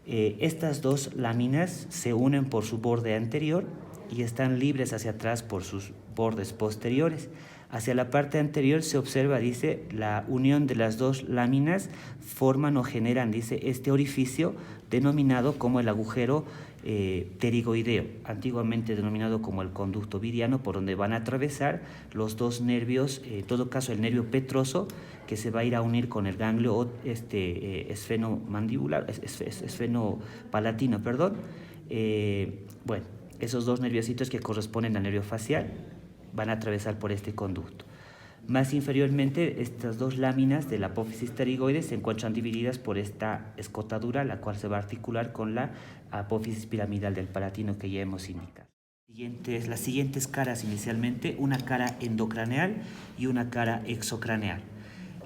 Estas dos láminas se unen por su borde anterior y están libres hacia atrás por sus bordes posteriores. Hacia la parte anterior se observa, dice, la unión de las dos láminas forman o generan, dice, este orificio denominado como el agujero pterigoideo, antiguamente denominado como el conducto vidiano, por donde van a atravesar los dos nervios, en todo caso el nervio petroso, que se va a ir a unir con el ganglio esfenomandibular, esfenopalatino, perdón. Bueno, esos dos nerviositos que corresponden al nervio facial van a atravesar por este conducto. Más inferiormente, estas dos láminas de la apófisis pterigoides se encuentran divididas por esta escotadura, la cual se va a articular con la apófisis piramidal del palatino que ya hemos indicado. Las siguientes caras inicialmente, una cara endocraneal y una cara exocraneal.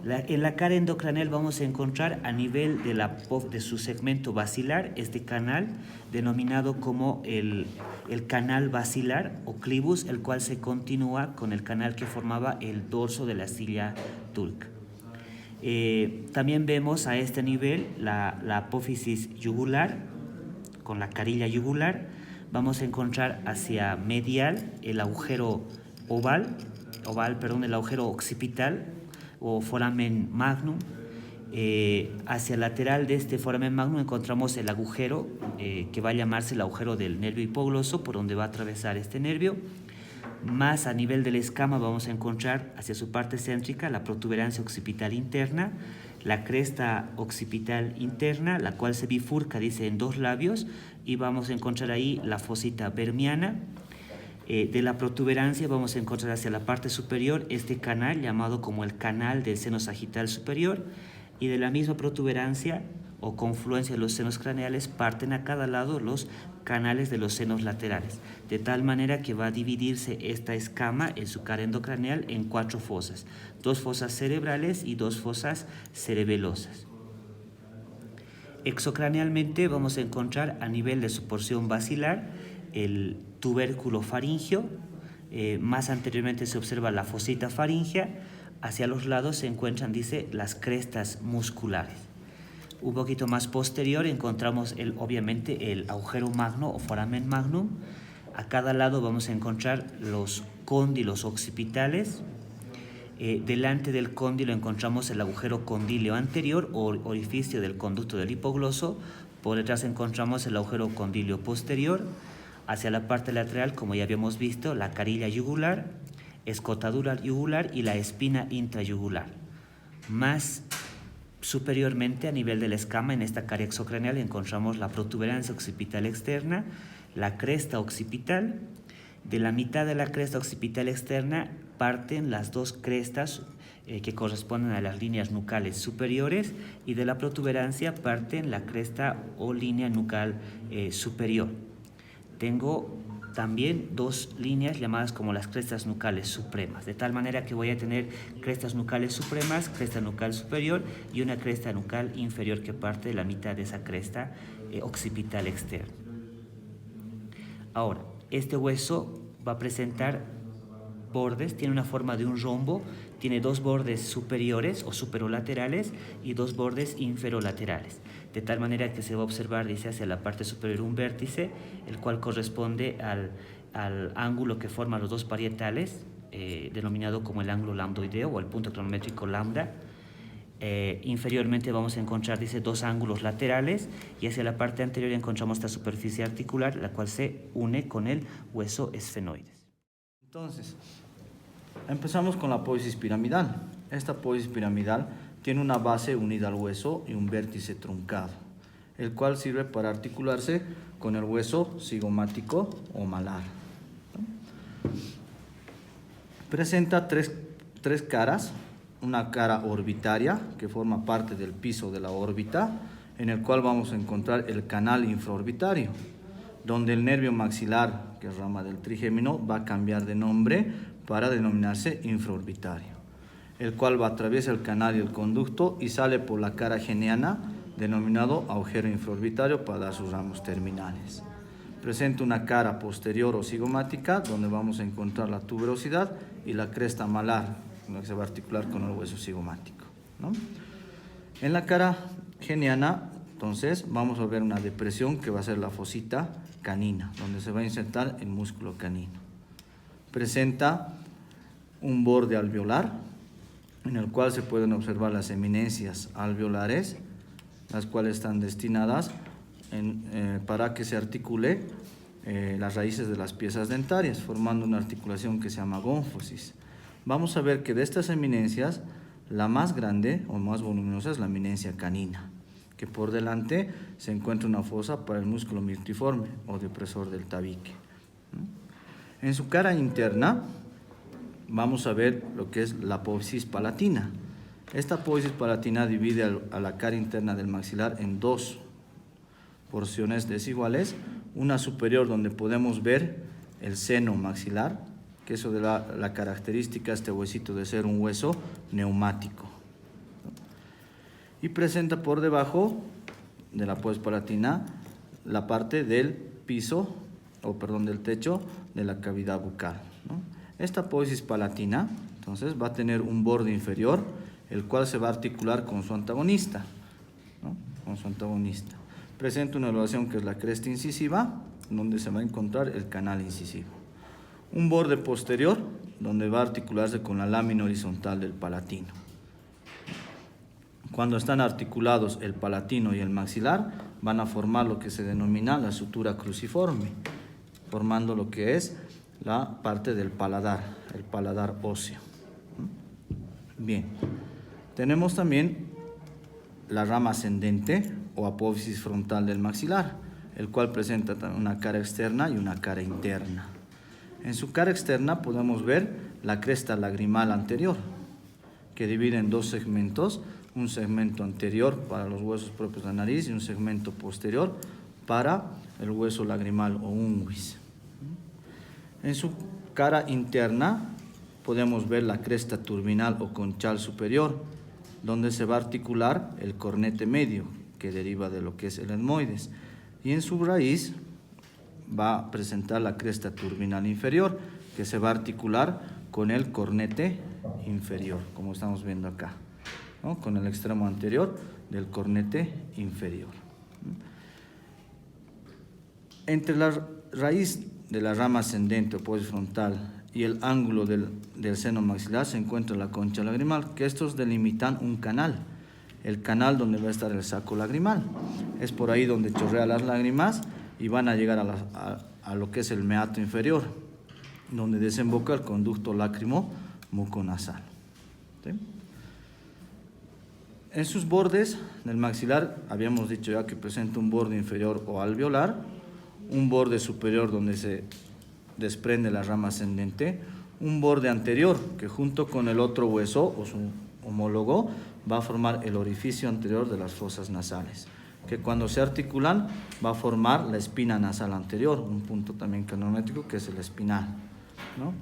En la cara endocraneal vamos a encontrar a nivel de su segmento basilar este canal denominado como el canal basilar o clivus, el cual se continúa con el canal que formaba el dorso de la silla turca. También vemos a este nivel la apófisis yugular con la carilla yugular. Vamos a encontrar hacia medial el agujero el agujero occipital o foramen magnum. Hacia el lateral de este foramen magnum encontramos el agujero que va a llamarse el agujero del nervio hipogloso, por donde va a atravesar este nervio. Más a nivel de la escama vamos a encontrar hacia su parte céntrica la protuberancia occipital interna, la cresta occipital interna, la cual se bifurca, dice, en dos labios, y vamos a encontrar ahí la fosita vermiana. De la protuberancia vamos a encontrar hacia la parte superior este canal llamado como el canal del seno sagital superior, y de la misma protuberancia o confluencia de los senos craneales parten a cada lado los canales de los senos laterales, de tal manera que va a dividirse esta escama en su cara endocraneal en 4 fosas, 2 fosas cerebrales y 2 fosas cerebelosas. Exocranealmente vamos a encontrar a nivel de su porción basilar el tubérculo faríngeo, más anteriormente se observa la fosita faríngea, hacia los lados se encuentran, dice, las crestas musculares. Un poquito más posterior encontramos obviamente el agujero magno o foramen magnum. A cada lado vamos a encontrar los cóndilos occipitales. Delante del cóndilo encontramos el agujero condíleo anterior o orificio del conducto del hipogloso. Por detrás encontramos el agujero condíleo posterior. Hacia la parte lateral, como ya habíamos visto, la carilla yugular, escotadura yugular y la espina intrayugular. Más superiormente, a nivel de la escama, en esta caria exocraneal encontramos la protuberancia occipital externa, la cresta occipital. De la mitad de la cresta occipital externa parten las dos crestas que corresponden a las líneas nucales superiores, y de la protuberancia parten la cresta o línea nucal superior. Tengo también dos líneas llamadas como las crestas nucales supremas, de tal manera que voy a tener crestas nucales supremas, cresta nucal superior y una cresta nucal inferior que parte de la mitad de esa cresta occipital externa. Ahora, este hueso va a presentar bordes, tiene una forma de un rombo, tiene dos bordes superiores o superolaterales y dos bordes inferolaterales, de tal manera que se va a observar, dice, hacia la parte superior un vértice, el cual corresponde al ángulo que forman los dos parietales, denominado como el ángulo lambdoideo o el punto cronométrico lambda. Inferiormente vamos a encontrar, dice, dos ángulos laterales, y hacia la parte anterior encontramos esta superficie articular, la cual se une con el hueso esfenoides. Entonces, empezamos con la apófisis piramidal. Esta apófisis piramidal tiene una base unida al hueso y un vértice truncado, el cual sirve para articularse con el hueso cigomático o malar. Presenta tres caras: una cara orbitaria que forma parte del piso de la órbita, en el cual vamos a encontrar el canal infraorbitario, donde el nervio maxilar, que es rama del trigémino, va a cambiar de nombre para denominarse infraorbitario, el cual va a atravesar el canal y el conducto y sale por la cara geniana, denominado agujero infraorbitario, para dar sus ramos terminales. Presenta una cara posterior o cigomática, donde vamos a encontrar la tuberosidad, y la cresta malar, que se va a articular con el hueso cigomático, ¿no? En la cara geniana, entonces, vamos a ver una depresión que va a ser la fosita canina, donde se va a insertar el músculo canino. Presenta un borde alveolar, en el cual se pueden observar las eminencias alveolares, las cuales están destinadas para que se articule las raíces de las piezas dentarias, formando una articulación que se llama gónfosis. Vamos a ver que de estas eminencias, la más grande o más voluminosa es la eminencia canina, que por delante se encuentra una fosa para el músculo mirtiforme o depresor del tabique. En su cara interna vamos a ver lo que es la apófisis palatina. Esta apófisis palatina divide a la cara interna del maxilar en dos porciones desiguales, una superior donde podemos ver el seno maxilar, que eso de la característica este huesito de ser un hueso neumático, y presenta por debajo de la apófisis palatina la parte del piso, del techo de la cavidad bucal, ¿no? Esta apófisis palatina, entonces, va a tener un borde inferior, el cual se va a articular con su antagonista, ¿no? Con su antagonista. Presenta una elevación que es la cresta incisiva, donde se va a encontrar el canal incisivo. Un borde posterior, donde va a articularse con la lámina horizontal del palatino. Cuando están articulados el palatino y el maxilar, van a formar lo que se denomina la sutura cruciforme, formando lo que es la parte del paladar, el paladar óseo. Bien, tenemos también la rama ascendente o apófisis frontal del maxilar, el cual presenta una cara externa y una cara interna. En su cara externa podemos ver la cresta lagrimal anterior, que divide en dos segmentos: un segmento anterior para los huesos propios de la nariz y un segmento posterior para el hueso lagrimal o unguis. En su cara interna podemos ver la cresta turbinal o conchal superior, donde se va a articular el cornete medio, que deriva de lo que es el etmoides, y en su raíz va a presentar la cresta turbinal inferior, que se va a articular con el cornete inferior, como estamos viendo acá, ¿no? Con el extremo anterior del cornete inferior. Entre la raíz de la rama ascendente o apófisis frontal y el ángulo del seno maxilar se encuentra la concha lagrimal, que estos delimitan un canal, el canal donde va a estar el saco lagrimal. Es por ahí donde chorrea las lágrimas y van a llegar a lo que es el meato inferior, donde desemboca el conducto lácrimo muconasal. ¿Sí? En sus bordes del maxilar habíamos dicho ya que presenta un borde inferior o alveolar, un borde superior donde se desprende la rama ascendente, un borde anterior que junto con el otro hueso o su homólogo va a formar el orificio anterior de las fosas nasales, que cuando se articulan va a formar la espina nasal anterior, un punto también canométrico que es el espinal, ¿no?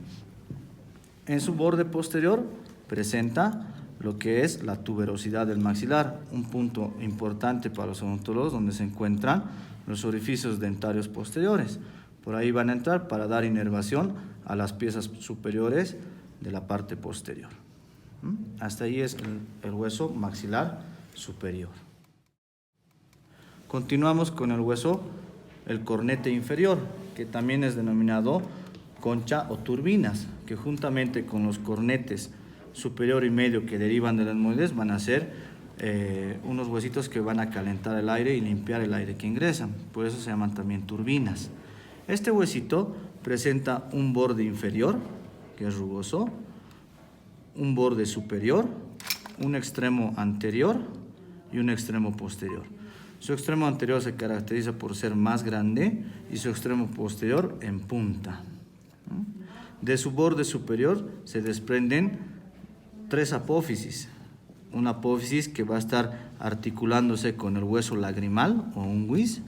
En su borde posterior presenta lo que es la tuberosidad del maxilar, un punto importante para los odontólogos donde se encuentran los orificios dentarios posteriores. Por ahí van a entrar para dar inervación a las piezas superiores de la parte posterior. Hasta ahí es el hueso maxilar superior. Continuamos con el hueso, el cornete inferior, que también es denominado concha o turbinas, que juntamente con los cornetes superior y medio que derivan del etmoides van a ser unos huesitos que van a calentar el aire y limpiar el aire que ingresa. Por eso se llaman también turbinas. Este huesito presenta un borde inferior, que es rugoso, un borde superior, un extremo anterior y un extremo posterior. Su extremo anterior se caracteriza por ser más grande y su extremo posterior en punta. De su borde superior se desprenden 3 apófisis. Una apófisis que va a estar articulándose con el hueso lagrimal o unguis,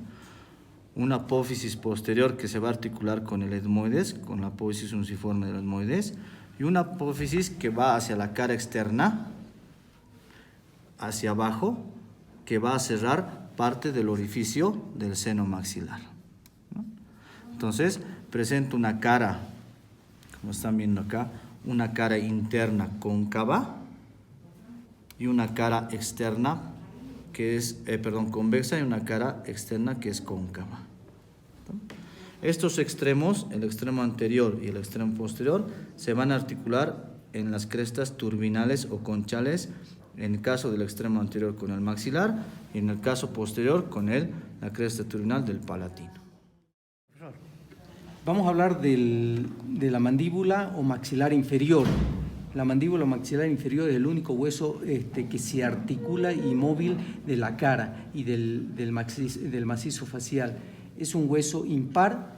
una apófisis posterior que se va a articular con el etmoides, con la apófisis unciforme del etmoides, y una apófisis que va hacia la cara externa, hacia abajo, que va a cerrar parte del orificio del seno maxilar, ¿no? Entonces, presenta una cara, como están viendo acá, una cara interna cóncava y una cara externa que es, convexa, y una cara externa que es cóncava. Estos extremos, el extremo anterior y el extremo posterior, se van a articular en las crestas turbinales o conchales, en el caso del extremo anterior con el maxilar y en el caso posterior con la cresta turbinal del palatino. Vamos a hablar de la mandíbula o maxilar inferior. La mandíbula o maxilar inferior es el único hueso que se articula y móvil de la cara y del macizo facial. Es un hueso impar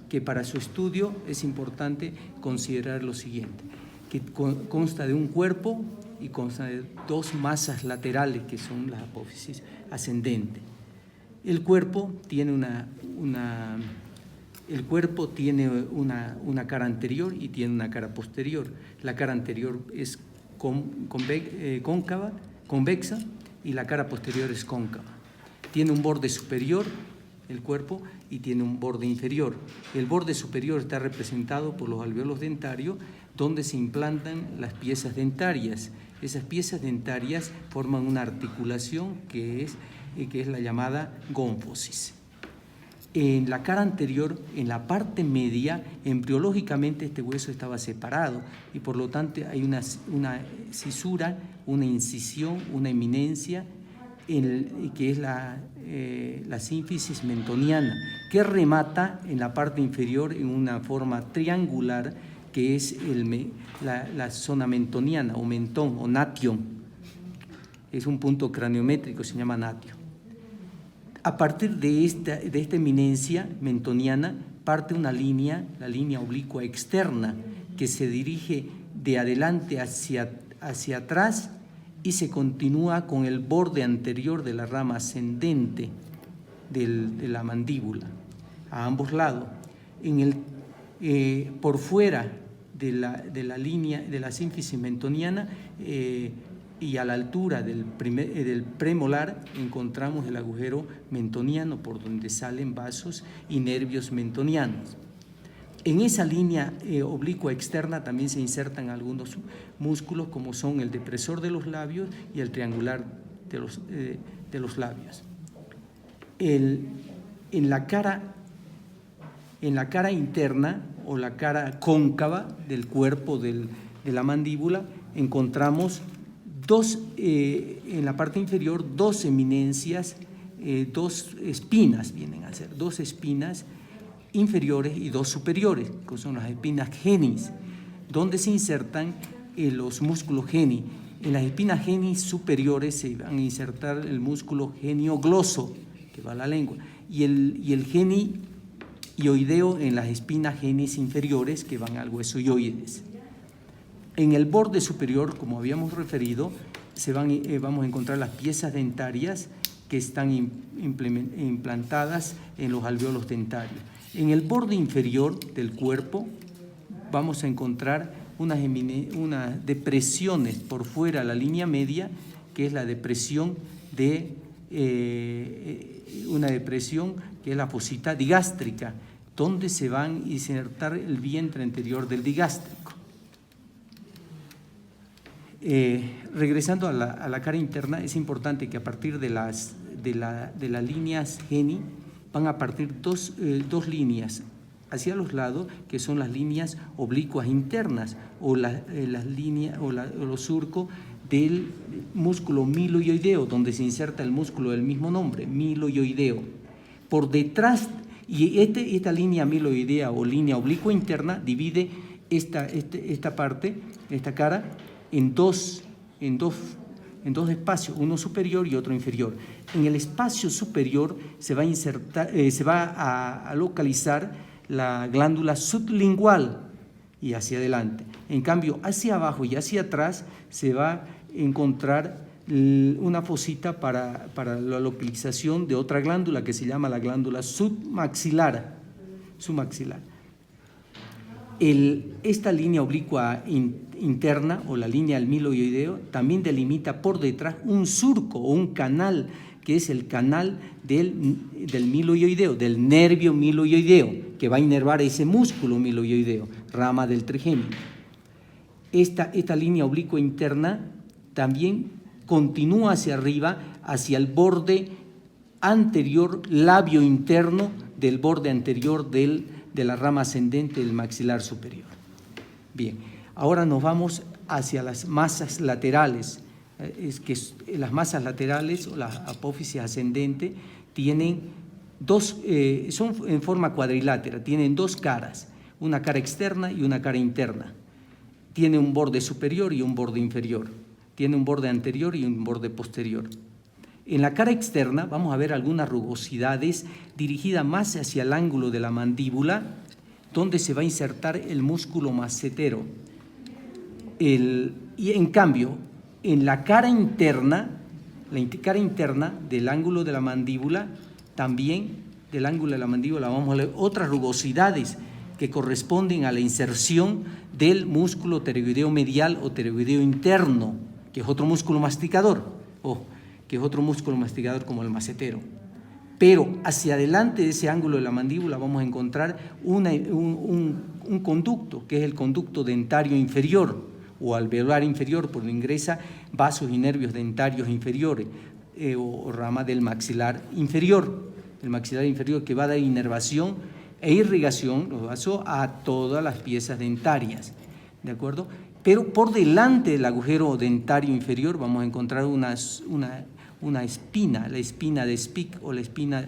que para su estudio es importante considerar lo siguiente, que consta de un cuerpo y consta de 2 masas laterales que son las apófisis ascendente. El cuerpo tiene una cara anterior y tiene una cara posterior. La cara anterior es cóncava, convexa, y la cara posterior es cóncava. Tiene un borde superior, el cuerpo, y tiene un borde inferior. El borde superior está representado por los alvéolos dentarios, donde se implantan las piezas dentarias. Esas piezas dentarias forman una articulación que es la llamada gónfosis. En la cara anterior, en la parte media, embriológicamente este hueso estaba separado y por lo tanto hay una cisura, una incisión, una eminencia que es la sínfisis mentoniana, que remata en la parte inferior en una forma triangular que es la zona mentoniana o mentón o nation. Es un punto craniométrico, se llama nation. A partir de esta eminencia mentoniana parte una línea, la línea oblicua externa, que se dirige de adelante hacia atrás y se continúa con el borde anterior de la rama ascendente de la mandíbula, a ambos lados. Por fuera de la línea de la sínfisis mentoniana y a la altura del premolar encontramos el agujero mentoniano por donde salen vasos y nervios mentonianos. En esa línea oblicua externa también se insertan algunos músculos como son el depresor de los labios y el triangular de los labios. En la cara interna o la cara cóncava del cuerpo de la mandíbula encontramos en la parte inferior 2 eminencias, 2 espinas, vienen a ser 2 espinas inferiores y 2 superiores, que son las espinas genis, donde se insertan los músculos geni. En las espinas genis superiores se van a insertar el músculo geniogloso, que va a la lengua, y el genioideo en las espinas genis inferiores, que van al hueso ioides. En el borde superior, como habíamos referido, vamos a encontrar las piezas dentarias que están implantadas en los alvéolos dentarios. En el borde inferior del cuerpo vamos a encontrar unas depresiones por fuera de la línea media, que es la depresión una depresión que es la fosita digástrica, donde se van a insertar el vientre anterior del digástrico. Regresando a la cara interna, es importante que a partir de las líneas geni van a partir dos líneas hacia los lados, que son las líneas oblicuas internas o las líneas o los surcos del músculo miloioideo, donde se inserta el músculo del mismo nombre, miloioideo. Por detrás, y esta línea miloidea o línea oblicua interna divide esta parte, esta cara, en dos espacios, uno superior y otro inferior. En el espacio superior se va a localizar la glándula sublingual y hacia adelante. En cambio, hacia abajo y hacia atrás se va a encontrar una fosita para la localización de otra glándula que se llama la glándula submaxilar. Esta línea oblicua interna o la línea del miloioideo también delimita por detrás un surco o un canal, que es el canal del miloioideo, del nervio miloioideo, que va a inervar ese músculo miloioideo, rama del trigémino. Esta línea oblicua interna también continúa hacia arriba, hacia el borde anterior, labio interno del borde anterior de la rama ascendente del maxilar superior. Bien, ahora nos vamos hacia las masas laterales. Las masas laterales o la apófisis ascendente tienen son en forma cuadrilátera, tienen dos caras, una cara externa y una cara interna. Tiene un borde superior y un borde inferior, tiene un borde anterior y un borde posterior. En la cara externa vamos a ver algunas rugosidades dirigidas más hacia el ángulo de la mandíbula, donde se va a insertar el músculo massetero. Y en cambio, en la cara interna del ángulo de la mandíbula, también del ángulo de la mandíbula vamos a ver otras rugosidades que corresponden a la inserción del músculo pterygoideo medial o pterygoideo interno, que es otro músculo masticador, como el macetero. Pero hacia adelante de ese ángulo de la mandíbula vamos a encontrar un conducto, que es el conducto dentario inferior o alveolar inferior, por donde ingresa vasos y nervios dentarios inferiores o rama del maxilar inferior, que va a dar inervación e irrigación, los vasos, a todas las piezas dentarias, ¿de acuerdo? Pero por delante del agujero dentario inferior vamos a encontrar una espina, la espina de Spick o la espina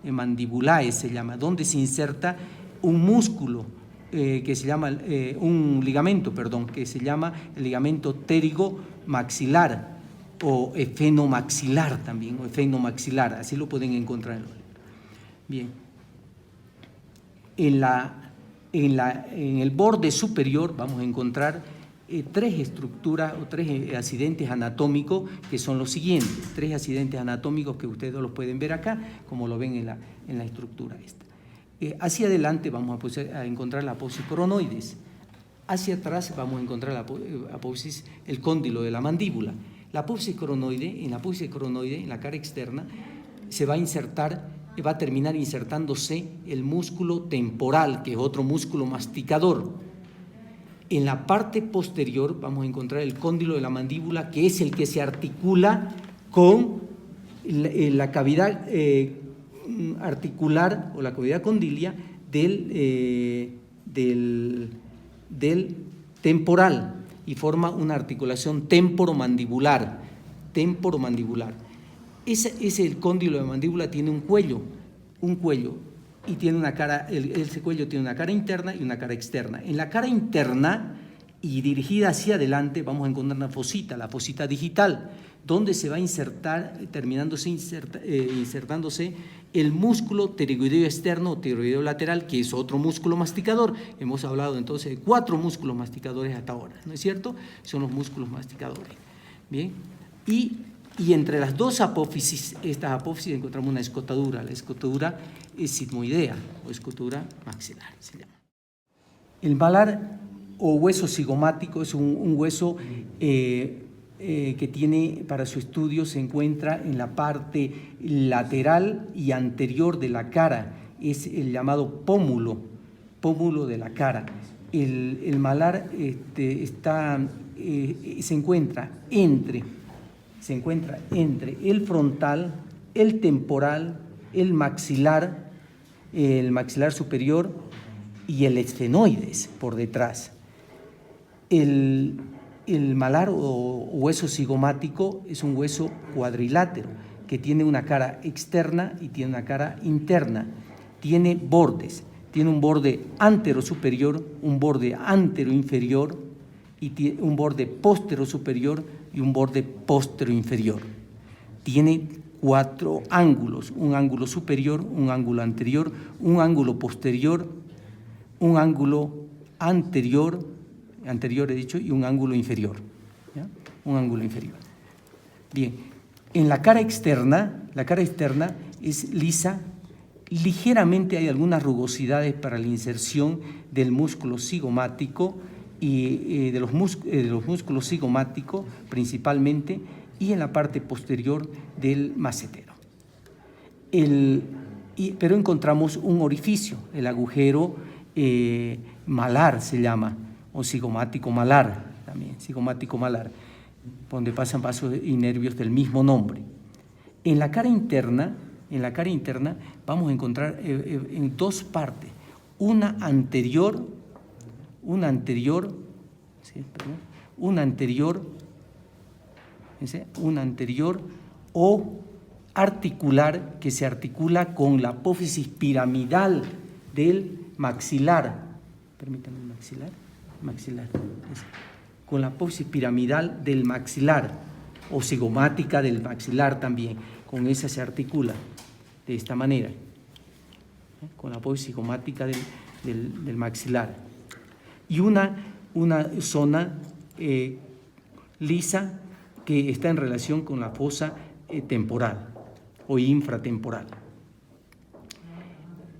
mandibulae se llama, donde se inserta un músculo que se llama, un ligamento, que se llama el ligamento pterigomaxilar o efenomaxilar también, o efenomaxilar, así lo pueden encontrar. Bien. En el borde superior vamos a encontrar tres estructuras o tres accidentes anatómicos que son los siguientes, tres accidentes anatómicos que ustedes los pueden ver acá, como lo ven en la estructura esta. Hacia adelante vamos a encontrar la apófisis coronoides, hacia atrás vamos a encontrar la apófisis, el cóndilo de la mandíbula. La apófisis coronoide, en la cara externa, se va a insertar, va a terminar insertándose el músculo temporal, que es otro músculo masticador. En la parte posterior vamos a encontrar el cóndilo de la mandíbula, que es el que se articula con la cavidad articular o la cavidad condilia del temporal y forma una articulación temporomandibular. El cóndilo de la mandíbula tiene un cuello y tiene una cara, ese cuello tiene una cara interna y una cara externa. En la cara interna y dirigida hacia adelante vamos a encontrar una fosita, la fosita digital, donde se va a insertar, insertándose el músculo pterygoideo externo o pterygoideo lateral, que es otro músculo masticador. Hemos hablado entonces de 4 músculos masticadores hasta ahora, ¿no es cierto? Son los músculos masticadores. Bien, y entre las dos apófisis, estas apófisis, encontramos una escotadura. La escotadura es sigmoidea o escotadura maxilar, se llama. El malar o hueso cigomático es un hueso que tiene, para su estudio, se encuentra en la parte lateral y anterior de la cara. Es el llamado pómulo de la cara. El malar se encuentra entre el frontal, el temporal, el maxilar superior y el esfenoides por detrás. El malar o hueso cigomático es un hueso cuadrilátero que tiene una cara externa y tiene una cara interna. Tiene bordes, tiene un borde antero superior, un borde antero inferior y tiene un borde póstero superior y un borde póstero inferior. Tiene 4 ángulos, un ángulo superior, un ángulo anterior, un ángulo posterior, un ángulo anterior he dicho, y un ángulo inferior, ¿ya? Un ángulo inferior. Bien, en la cara externa es lisa, ligeramente hay algunas rugosidades para la inserción del músculo cigomático y de los músculos cigomáticos principalmente, y en la parte posterior del macetero. Pero encontramos un orificio, el agujero malar se llama, o cigomático malar, también, cigomático malar, donde pasan vasos y nervios del mismo nombre. En la cara interna vamos a encontrar en 2 partes, una anterior o articular, que se articula con la apófisis piramidal del maxilar. Permítanme, maxilar, con la apófisis piramidal del maxilar o cigomática del maxilar también, con esa se articula de esta manera, con la apófisis cigomática del maxilar, y una zona lisa que está en relación con la fosa temporal o infratemporal.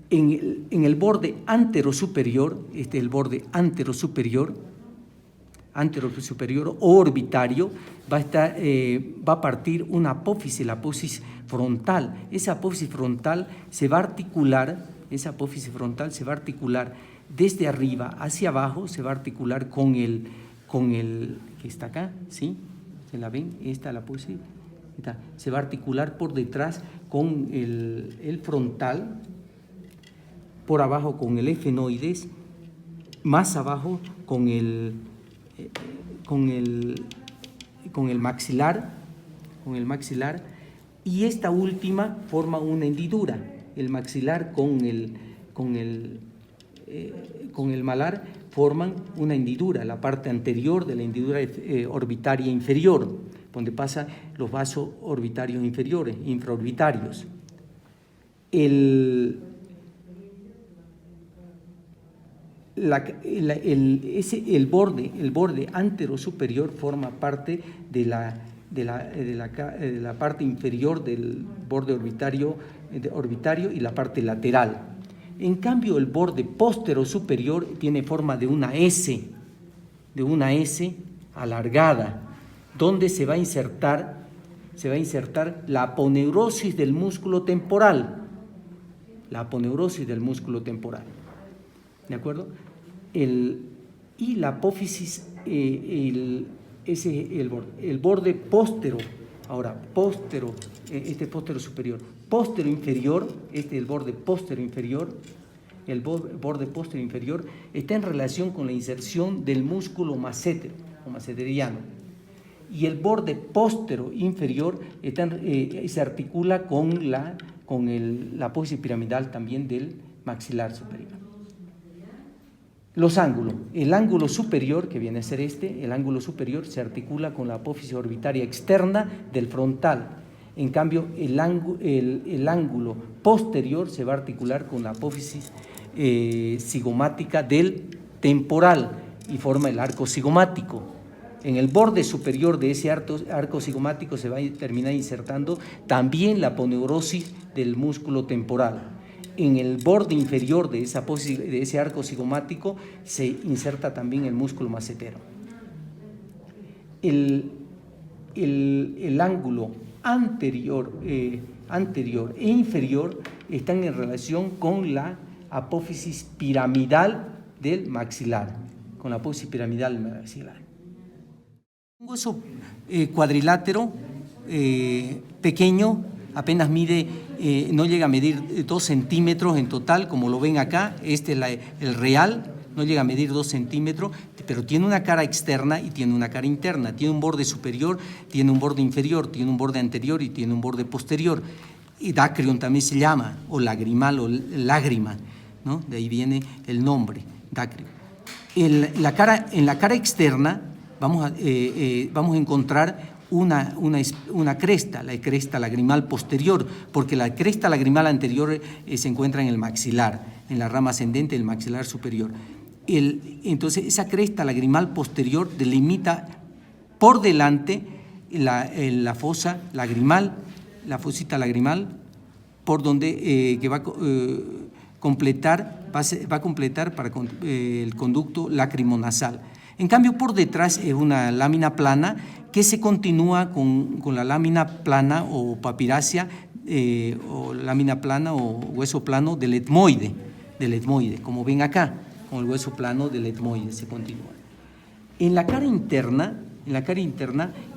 En el borde antero superior, este es el borde antero superior o orbitario, va a partir una apófisis, la apófisis frontal. Esa apófisis frontal se va a articular desde arriba hacia abajo, se va a articular con el que está acá, ¿sí? ¿Se la ven? Esta es la apófisis. Se va a articular por detrás con el frontal, por abajo con el efenoides, más abajo con el maxilar, y esta última forma una hendidura, el maxilar con el malar forman una hendidura, la parte anterior de la hendidura orbitaria inferior, donde pasan los vasos orbitarios inferiores, infraorbitarios. El borde antero superior forma parte de la parte inferior del borde orbitario y la parte lateral. En cambio, el borde póstero superior tiene forma de una S alargada, donde se va a insertar la aponeurosis del músculo temporal. ¿De acuerdo? Y la apófisis, el borde póstero, ahora póstero, este póstero superior, póstero inferior, este es el borde póstero inferior, el borde póstero inferior está en relación con la inserción del músculo macetero o maceteriano, y el borde póstero inferior se articula con la apófisis piramidal también del maxilar superior. Los ángulos. El ángulo superior, que viene a ser el ángulo superior se articula con la apófisis orbitaria externa del frontal. En cambio, el ángulo posterior se va a articular con la apófisis cigomática del temporal y forma el arco cigomático. En el borde superior de ese arco cigomático se va a terminar insertando también la aponeurosis del músculo temporal. En el borde inferior de ese arco cigomático se inserta también el músculo macetero. El ángulo anterior e inferior están en relación con la apófisis piramidal del maxilar, Un hueso cuadrilátero pequeño, apenas mide, no llega a medir 2 centímetros en total, como lo ven acá. Este es el real, no llega a medir 2 centímetros, pero tiene una cara externa y tiene una cara interna. Tiene un borde superior, tiene un borde inferior, tiene un borde anterior y tiene un borde posterior. Y dacrion también se llama, o lagrimal, o lágrima, ¿no? De ahí viene el nombre, dacrion. En la cara externa vamos a encontrar una cresta, la cresta lagrimal posterior, porque la cresta lagrimal anterior se encuentra en el maxilar, en la rama ascendente del maxilar superior. Entonces, esa cresta lagrimal posterior delimita por delante la fosa lagrimal, la fosita lagrimal, por donde que va a completar para el conducto lacrimonasal. En cambio, por detrás es una lámina plana que se continúa con la lámina plana o papirácea, o lámina plana o hueso plano del etmoide, como ven acá, con el hueso plano del etmoide se continúa. En la cara interna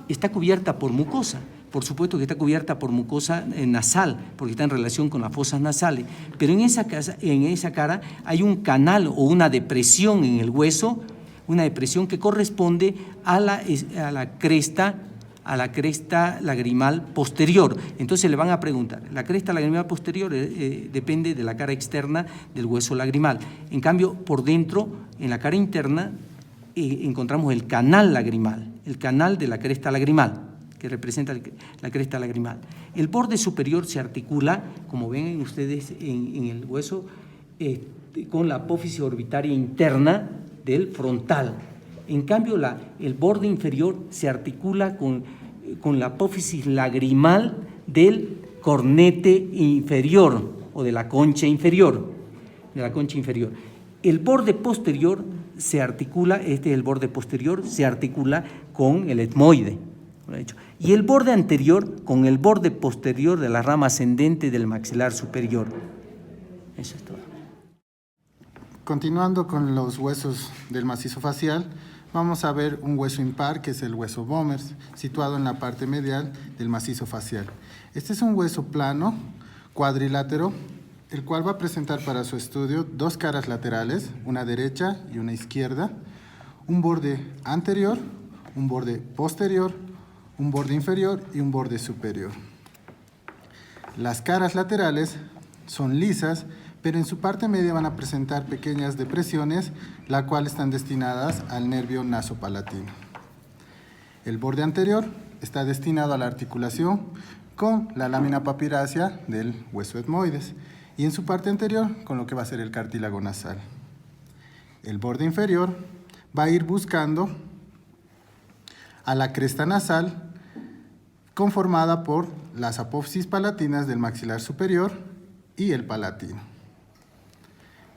está cubierta por mucosa. Por supuesto que está cubierta por mucosa nasal, porque está en relación con las fosas nasales, pero en esa cara hay un canal o una depresión en el hueso, una depresión que corresponde a la cresta lagrimal posterior. Entonces le van a preguntar, la cresta lagrimal posterior depende de la cara externa del hueso lagrimal. En cambio, por dentro, en la cara interna, encontramos el canal lagrimal, el canal de la cresta lagrimal, que representa la cresta lagrimal. El borde superior se articula, como ven ustedes en el hueso, con la apófisis orbitaria interna del frontal. En cambio, el borde inferior se articula con la apófisis lagrimal del cornete inferior o de la concha inferior. El borde posterior se articula, se articula con el etmoide. Y el borde anterior con el borde posterior de la rama ascendente del maxilar superior. Eso es todo. Continuando con los huesos del macizo facial, vamos a ver un hueso impar, que es el hueso Bomers, situado en la parte medial del macizo facial. Este es un hueso plano, cuadrilátero, el cual va a presentar para su estudio 2 caras laterales, una derecha y una izquierda, un borde anterior, un borde posterior, un borde inferior y un borde superior. Las caras laterales son lisas, pero en su parte media van a presentar pequeñas depresiones, las cuales están destinadas al nervio nasopalatino. El borde anterior está destinado a la articulación con la lámina papirácea del hueso etmoides y en su parte anterior con lo que va a ser el cartílago nasal. El borde inferior va a ir buscando a la cresta nasal, conformada por las apófisis palatinas del maxilar superior y el palatino.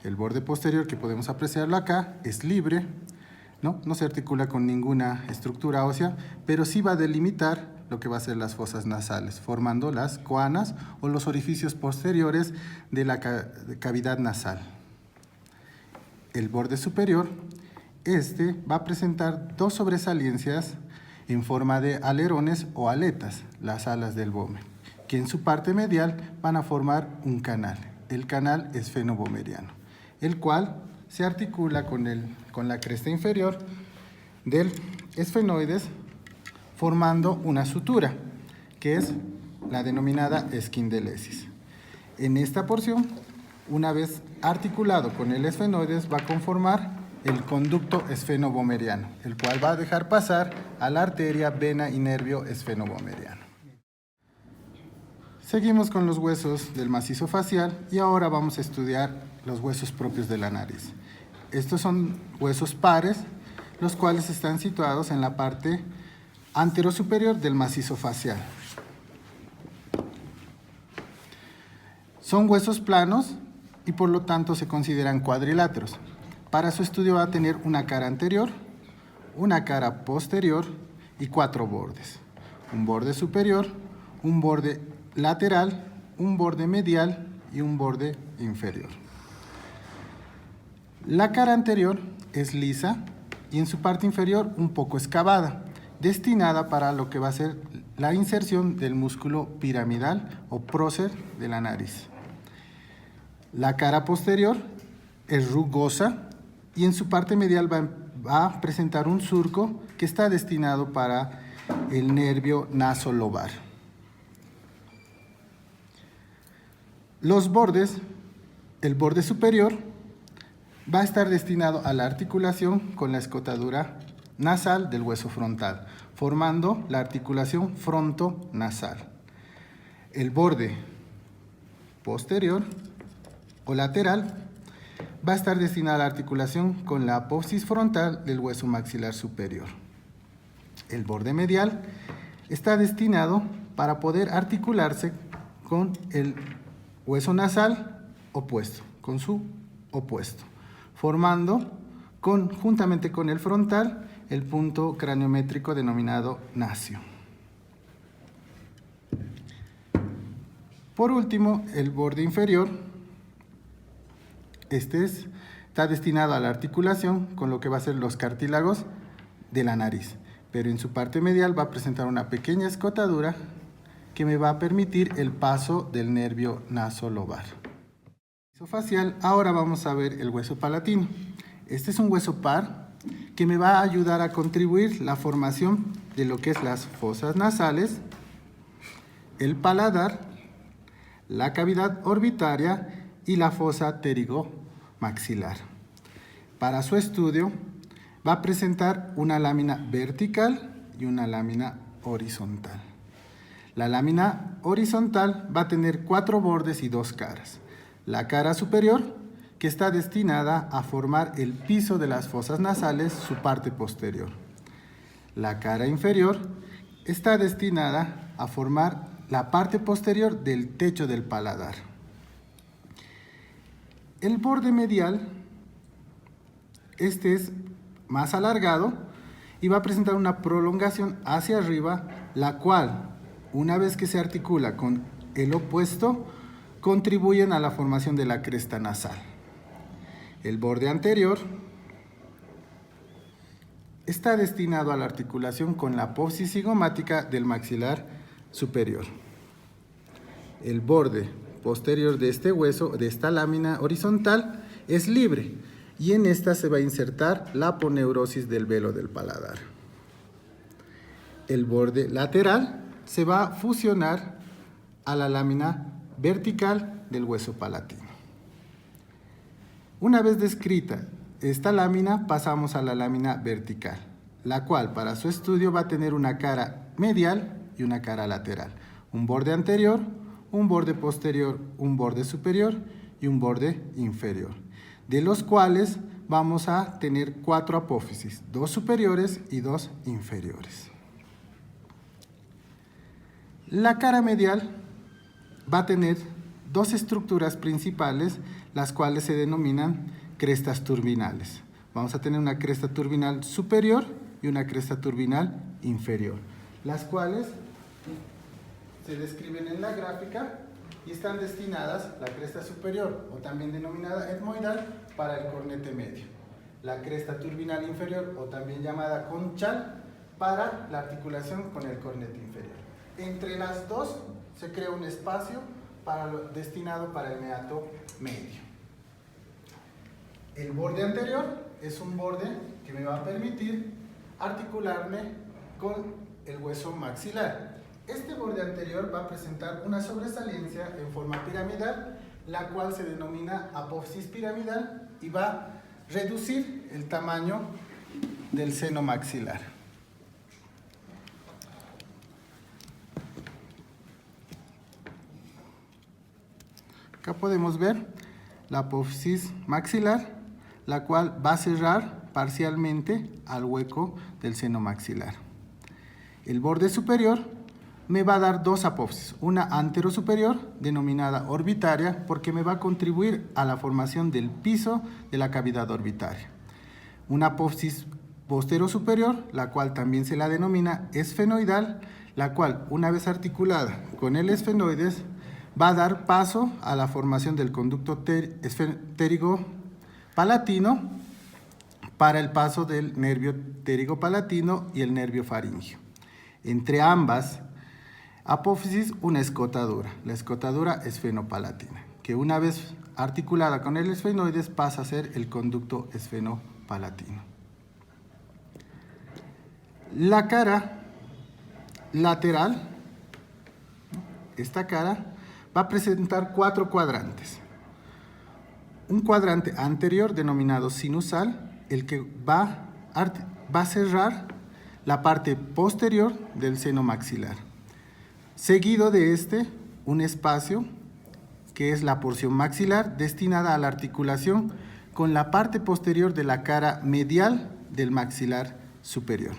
El borde posterior, que podemos apreciarlo acá, es libre, no se articula con ninguna estructura ósea, pero sí va a delimitar lo que va a ser las fosas nasales, formando las coanas o los orificios posteriores de la cavidad nasal. El borde superior, va a presentar 2 sobresaliencias en forma de alerones o aletas, las alas del Böhmer, que en su parte medial van a formar un canal. El canal esfenobomeriano, el cual se articula con la cresta inferior del esfenoides, formando una sutura, que es la denominada esquindelesis. En esta porción una vez articulado con el esfenoides, va a conformar el conducto esfenobomeriano, el cual va a dejar pasar a la arteria, vena y nervio esfenobomeriano. Seguimos con los huesos del macizo facial y ahora vamos a estudiar los huesos propios de la nariz. Estos son huesos pares, los cuales están situados en la parte anterosuperior del macizo facial. Son huesos planos y por lo tanto se consideran cuadriláteros. Para su estudio va a tener una cara anterior, una cara posterior y 4 bordes. Un borde superior, un borde lateral, un borde medial y un borde inferior. La cara anterior es lisa y en su parte inferior un poco excavada, destinada para lo que va a ser la inserción del músculo piramidal o prócer de la nariz. La cara posterior es rugosa y en su parte medial va a presentar un surco que está destinado para el nervio nasolobar. Los bordes, el borde superior va a estar destinado a la articulación con la escotadura nasal del hueso frontal, formando la articulación frontonasal. El borde posterior o lateral va a estar destinado a la articulación con la apófisis frontal del hueso maxilar superior. El borde medial está destinado para poder articularse con el hueso nasal opuesto, con su opuesto, formando juntamente con el frontal el punto craniométrico denominado nacio. Por último, el borde inferior, está destinado a la articulación con lo que va a ser los cartílagos de la nariz, pero en su parte medial va a presentar una pequeña escotadura que me va a permitir el paso del nervio nasolobar. Facial, ahora vamos a ver el hueso palatino. Este es un hueso par que me va a ayudar a contribuir la formación de lo que es las fosas nasales, el paladar, la cavidad orbitaria y la fosa pterigomaxilar. Para su estudio va a presentar una lámina vertical y una lámina horizontal. La lámina horizontal va a tener 4 bordes y 2 caras. La cara superior, que está destinada a formar el piso de las fosas nasales, su parte posterior. La cara inferior está destinada a formar la parte posterior del techo del paladar. El borde medial, este es más alargado y va a presentar una prolongación hacia arriba, la cual, una vez que se articula con el opuesto, contribuyen a la formación de la cresta nasal. El borde anterior está destinado a la articulación con la apófisis cigomática del maxilar superior. El borde posterior de este hueso, de esta lámina horizontal, es libre y en esta se va a insertar la aponeurosis del velo del paladar. El borde lateral se va a fusionar a la lámina vertical del hueso palatino. Una vez descrita esta lámina, pasamos a la lámina vertical, la cual para su estudio va a tener una cara medial y una cara lateral, un borde anterior, un borde posterior, un borde superior y un borde inferior, de los cuales vamos a tener 4 apófisis, 2 superiores y 2 inferiores. La cara medial va a tener 2 estructuras principales, las cuales se denominan crestas turbinales. Vamos a tener una cresta turbinal superior y una cresta turbinal inferior, las cuales se describen en la gráfica y están destinadas, la cresta superior, o también denominada etmoidal, para el cornete medio. La cresta turbinal inferior, o también llamada conchal, para la articulación con el cornete inferior. Entre las dos se crea un espacio destinado para el meato medio. El borde anterior es un borde que me va a permitir articularme con el hueso maxilar. Este borde anterior va a presentar una sobresaliencia en forma piramidal la cual se denomina apófisis piramidal y va a reducir el tamaño del seno maxilar. Acá podemos ver la apófisis maxilar, la cual va a cerrar parcialmente al hueco del seno maxilar. El borde superior me va a dar dos apófisis, una anterosuperior denominada orbitaria porque me va a contribuir a la formación del piso de la cavidad orbitaria. Una apófisis posterosuperior, la cual también se la denomina esfenoidal, la cual una vez articulada con el esfenoides va a dar paso a la formación del conducto pterigo-palatino para el paso del nervio pterigo-palatino y el nervio faríngeo. Entre ambas apófisis, una escotadura, la escotadura esfenopalatina, que una vez articulada con el esfenoides pasa a ser el conducto esfenopalatino. La cara lateral, esta cara, va a presentar 4 cuadrantes. Un cuadrante anterior denominado sinusal, el que va a cerrar la parte posterior del seno maxilar. Seguido de este, un espacio que es la porción maxilar destinada a la articulación con la parte posterior de la cara medial del maxilar superior.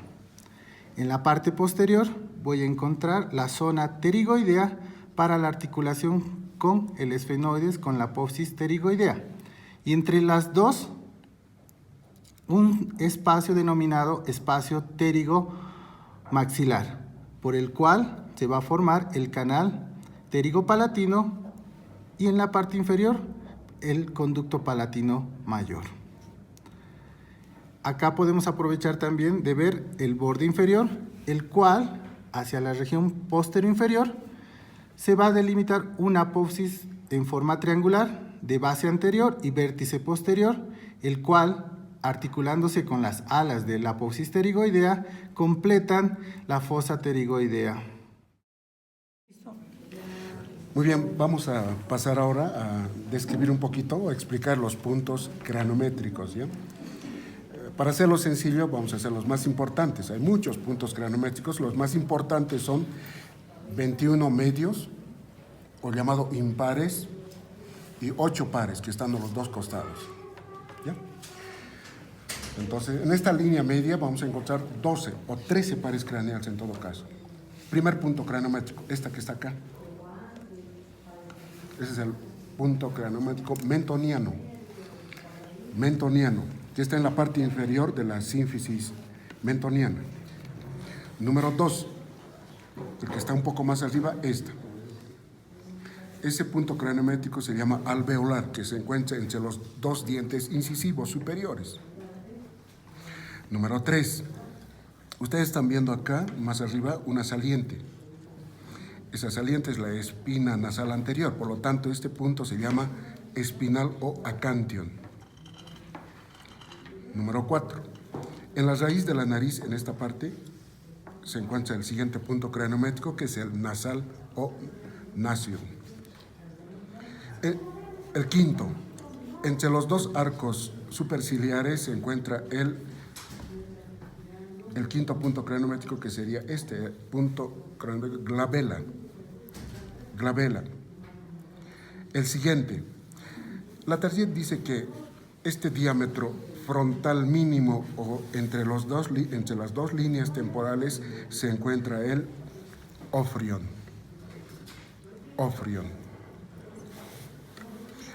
En la parte posterior voy a encontrar la zona pterigoidea para la articulación con el esfenoides, con la apófisis pterigoidea. Y entre las dos, un espacio denominado espacio pterigomaxilar, por el cual se va a formar el canal pterigopalatino y en la parte inferior el conducto palatino mayor. Acá podemos aprovechar también de ver el borde inferior, el cual hacia la región posterior-inferior se va a delimitar una apófisis en forma triangular de base anterior y vértice posterior, el cual, articulándose con las alas de la apófisis pterigoidea, completan la fosa pterigoidea. Muy bien, vamos a pasar ahora a describir un poquito o explicar los puntos cranométricos, ¿ya? Para hacerlo sencillo, vamos a hacer los más importantes. Hay muchos puntos cranométricos, los más importantes son 21 medios, o llamado impares, y 8 pares, que están a los dos costados, ¿ya? Entonces, en esta línea media vamos a encontrar 12 o 13 pares craneales en todo caso. Primer punto cranométrico, esta que está acá. Ese es el punto cranométrico mentoniano, que está en la parte inferior de la sínfisis mentoniana. Número 2, el que está un poco más arriba, esta. Ese punto cranométrico se llama alveolar, que se encuentra entre los dos dientes incisivos superiores. Número 3, ustedes están viendo acá, más arriba, una saliente. Esa saliente es la espina nasal anterior, por lo tanto este punto se llama espinal o acantion. Número 4, en la raíz de la nariz, en esta parte, se encuentra el siguiente punto cranométrico, que es el nasal o nasion. El quinto, entre los dos arcos superciliares se encuentra el quinto punto cranométrico, que sería este punto cranométrico, glabela. El siguiente, la Target dice que este diámetro frontal mínimo o entre las dos líneas temporales se encuentra el ofrion.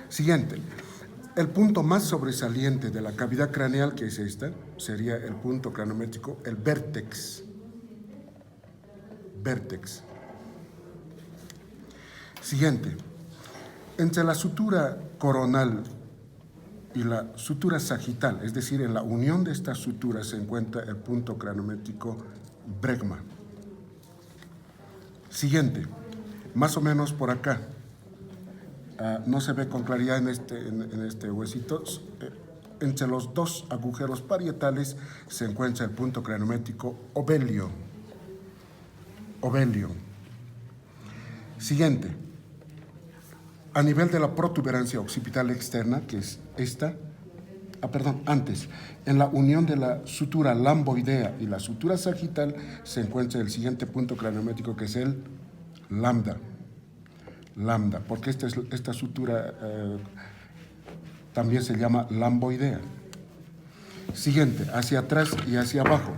Siguiente, el punto más sobresaliente de la cavidad craneal, que es esta, sería el punto cranométrico, el vértex. Siguiente, entre la sutura coronal y la sutura sagital, es decir, en la unión de estas suturas se encuentra el punto cranométrico bregma. Siguiente, más o menos por acá, no se ve con claridad en este huesito, entre los dos agujeros parietales se encuentra el punto cranométrico ovelio. Siguiente, a nivel de la protuberancia occipital externa, que es esta, antes, en la unión de la sutura lamboidea y la sutura sagital se encuentra el siguiente punto craniométrico, que es el lambda. Lambda, porque esta sutura también se llama lamboidea. Siguiente, hacia atrás y hacia abajo.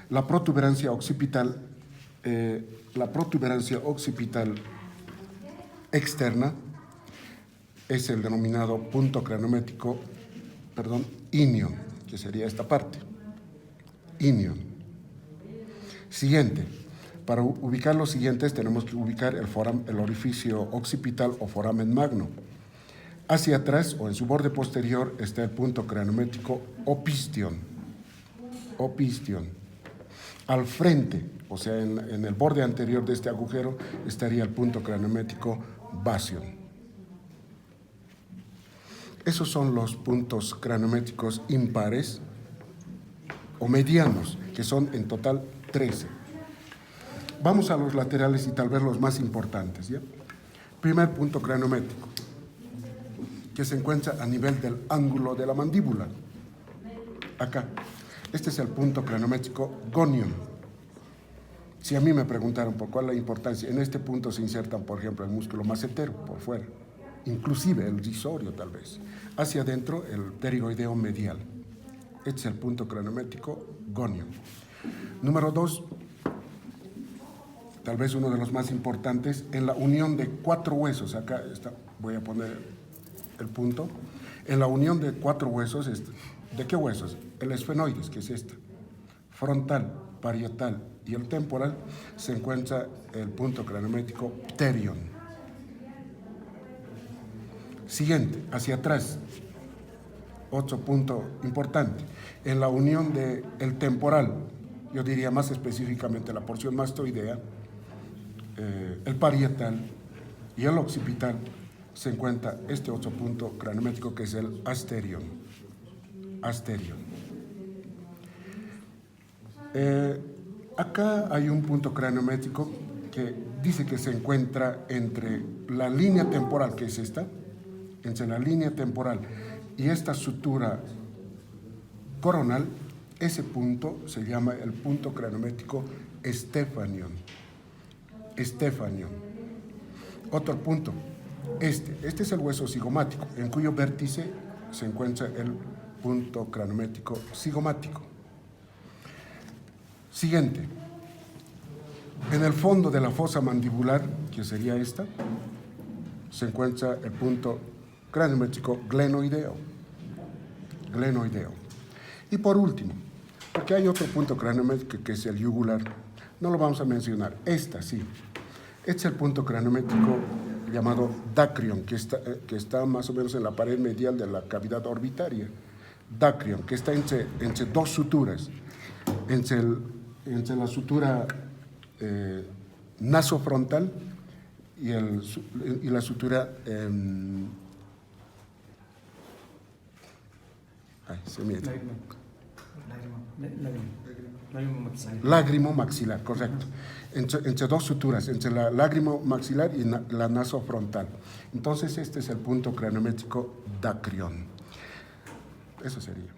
La protuberancia occipital externa es el denominado punto craniométrico, inion, que sería esta parte. Inion. Siguiente. Para ubicar los siguientes tenemos que ubicar el orificio occipital o foramen magno. Hacia atrás o en su borde posterior está el punto craniométrico opistion. Opistion. Al frente, o sea, en el borde anterior de este agujero, estaría el punto craniométrico bastion. Esos son los puntos craniométricos impares o medianos, que son en total 13. Vamos a los laterales y tal vez los más importantes, ¿ya? Primer punto craniométrico, que se encuentra a nivel del ángulo de la mandíbula. Acá. Este es el punto craniométrico gonion. Si a mí me preguntaron por cuál es la importancia, en este punto se insertan, por ejemplo, el músculo massetero por fuera, inclusive el risorio tal vez. Hacia adentro, el pterigoideo medial. Este es el punto craniométrico gonion. Número 2, tal vez uno de los más importantes, en la unión de 4 huesos. Acá está, voy a poner el punto. En la unión de 4 huesos, ¿de qué huesos? El esfenoides, que es esta, frontal, parietal y el temporal, se encuentra el punto craniométrico pterion. Siguiente, hacia atrás, otro punto importante, en la unión del temporal, yo diría más específicamente la porción mastoidea, el parietal y el occipital, se encuentra este otro punto craniométrico, que es el asterion. Asterion. Acá hay un punto craniométrico que dice que se encuentra entre la línea temporal, que es esta, entre la línea temporal y esta sutura coronal. Ese punto se llama el punto craniométrico Stephanion. Stephanion. Otro punto, este es el hueso cigomático, en cuyo vértice se encuentra el punto craniométrico cigomático. Siguiente, en el fondo de la fosa mandibular, que sería esta, se encuentra el punto craniométrico glenoideo. Glenoideo. Y por último, porque hay otro punto craniométrico que es el yugular, no lo vamos a mencionar, esta sí. Este es el punto craniométrico llamado dacrion, que está más o menos en la pared medial de la cavidad orbitaria. Dacrion, que está entre 2 suturas, entre la sutura nasofrontal y la sutura lágrimo maxilar, correcto. Entre 2 suturas, entre la lágrimo maxilar y la nasofrontal. Entonces este es el punto craniométrico dacrion. Eso sería.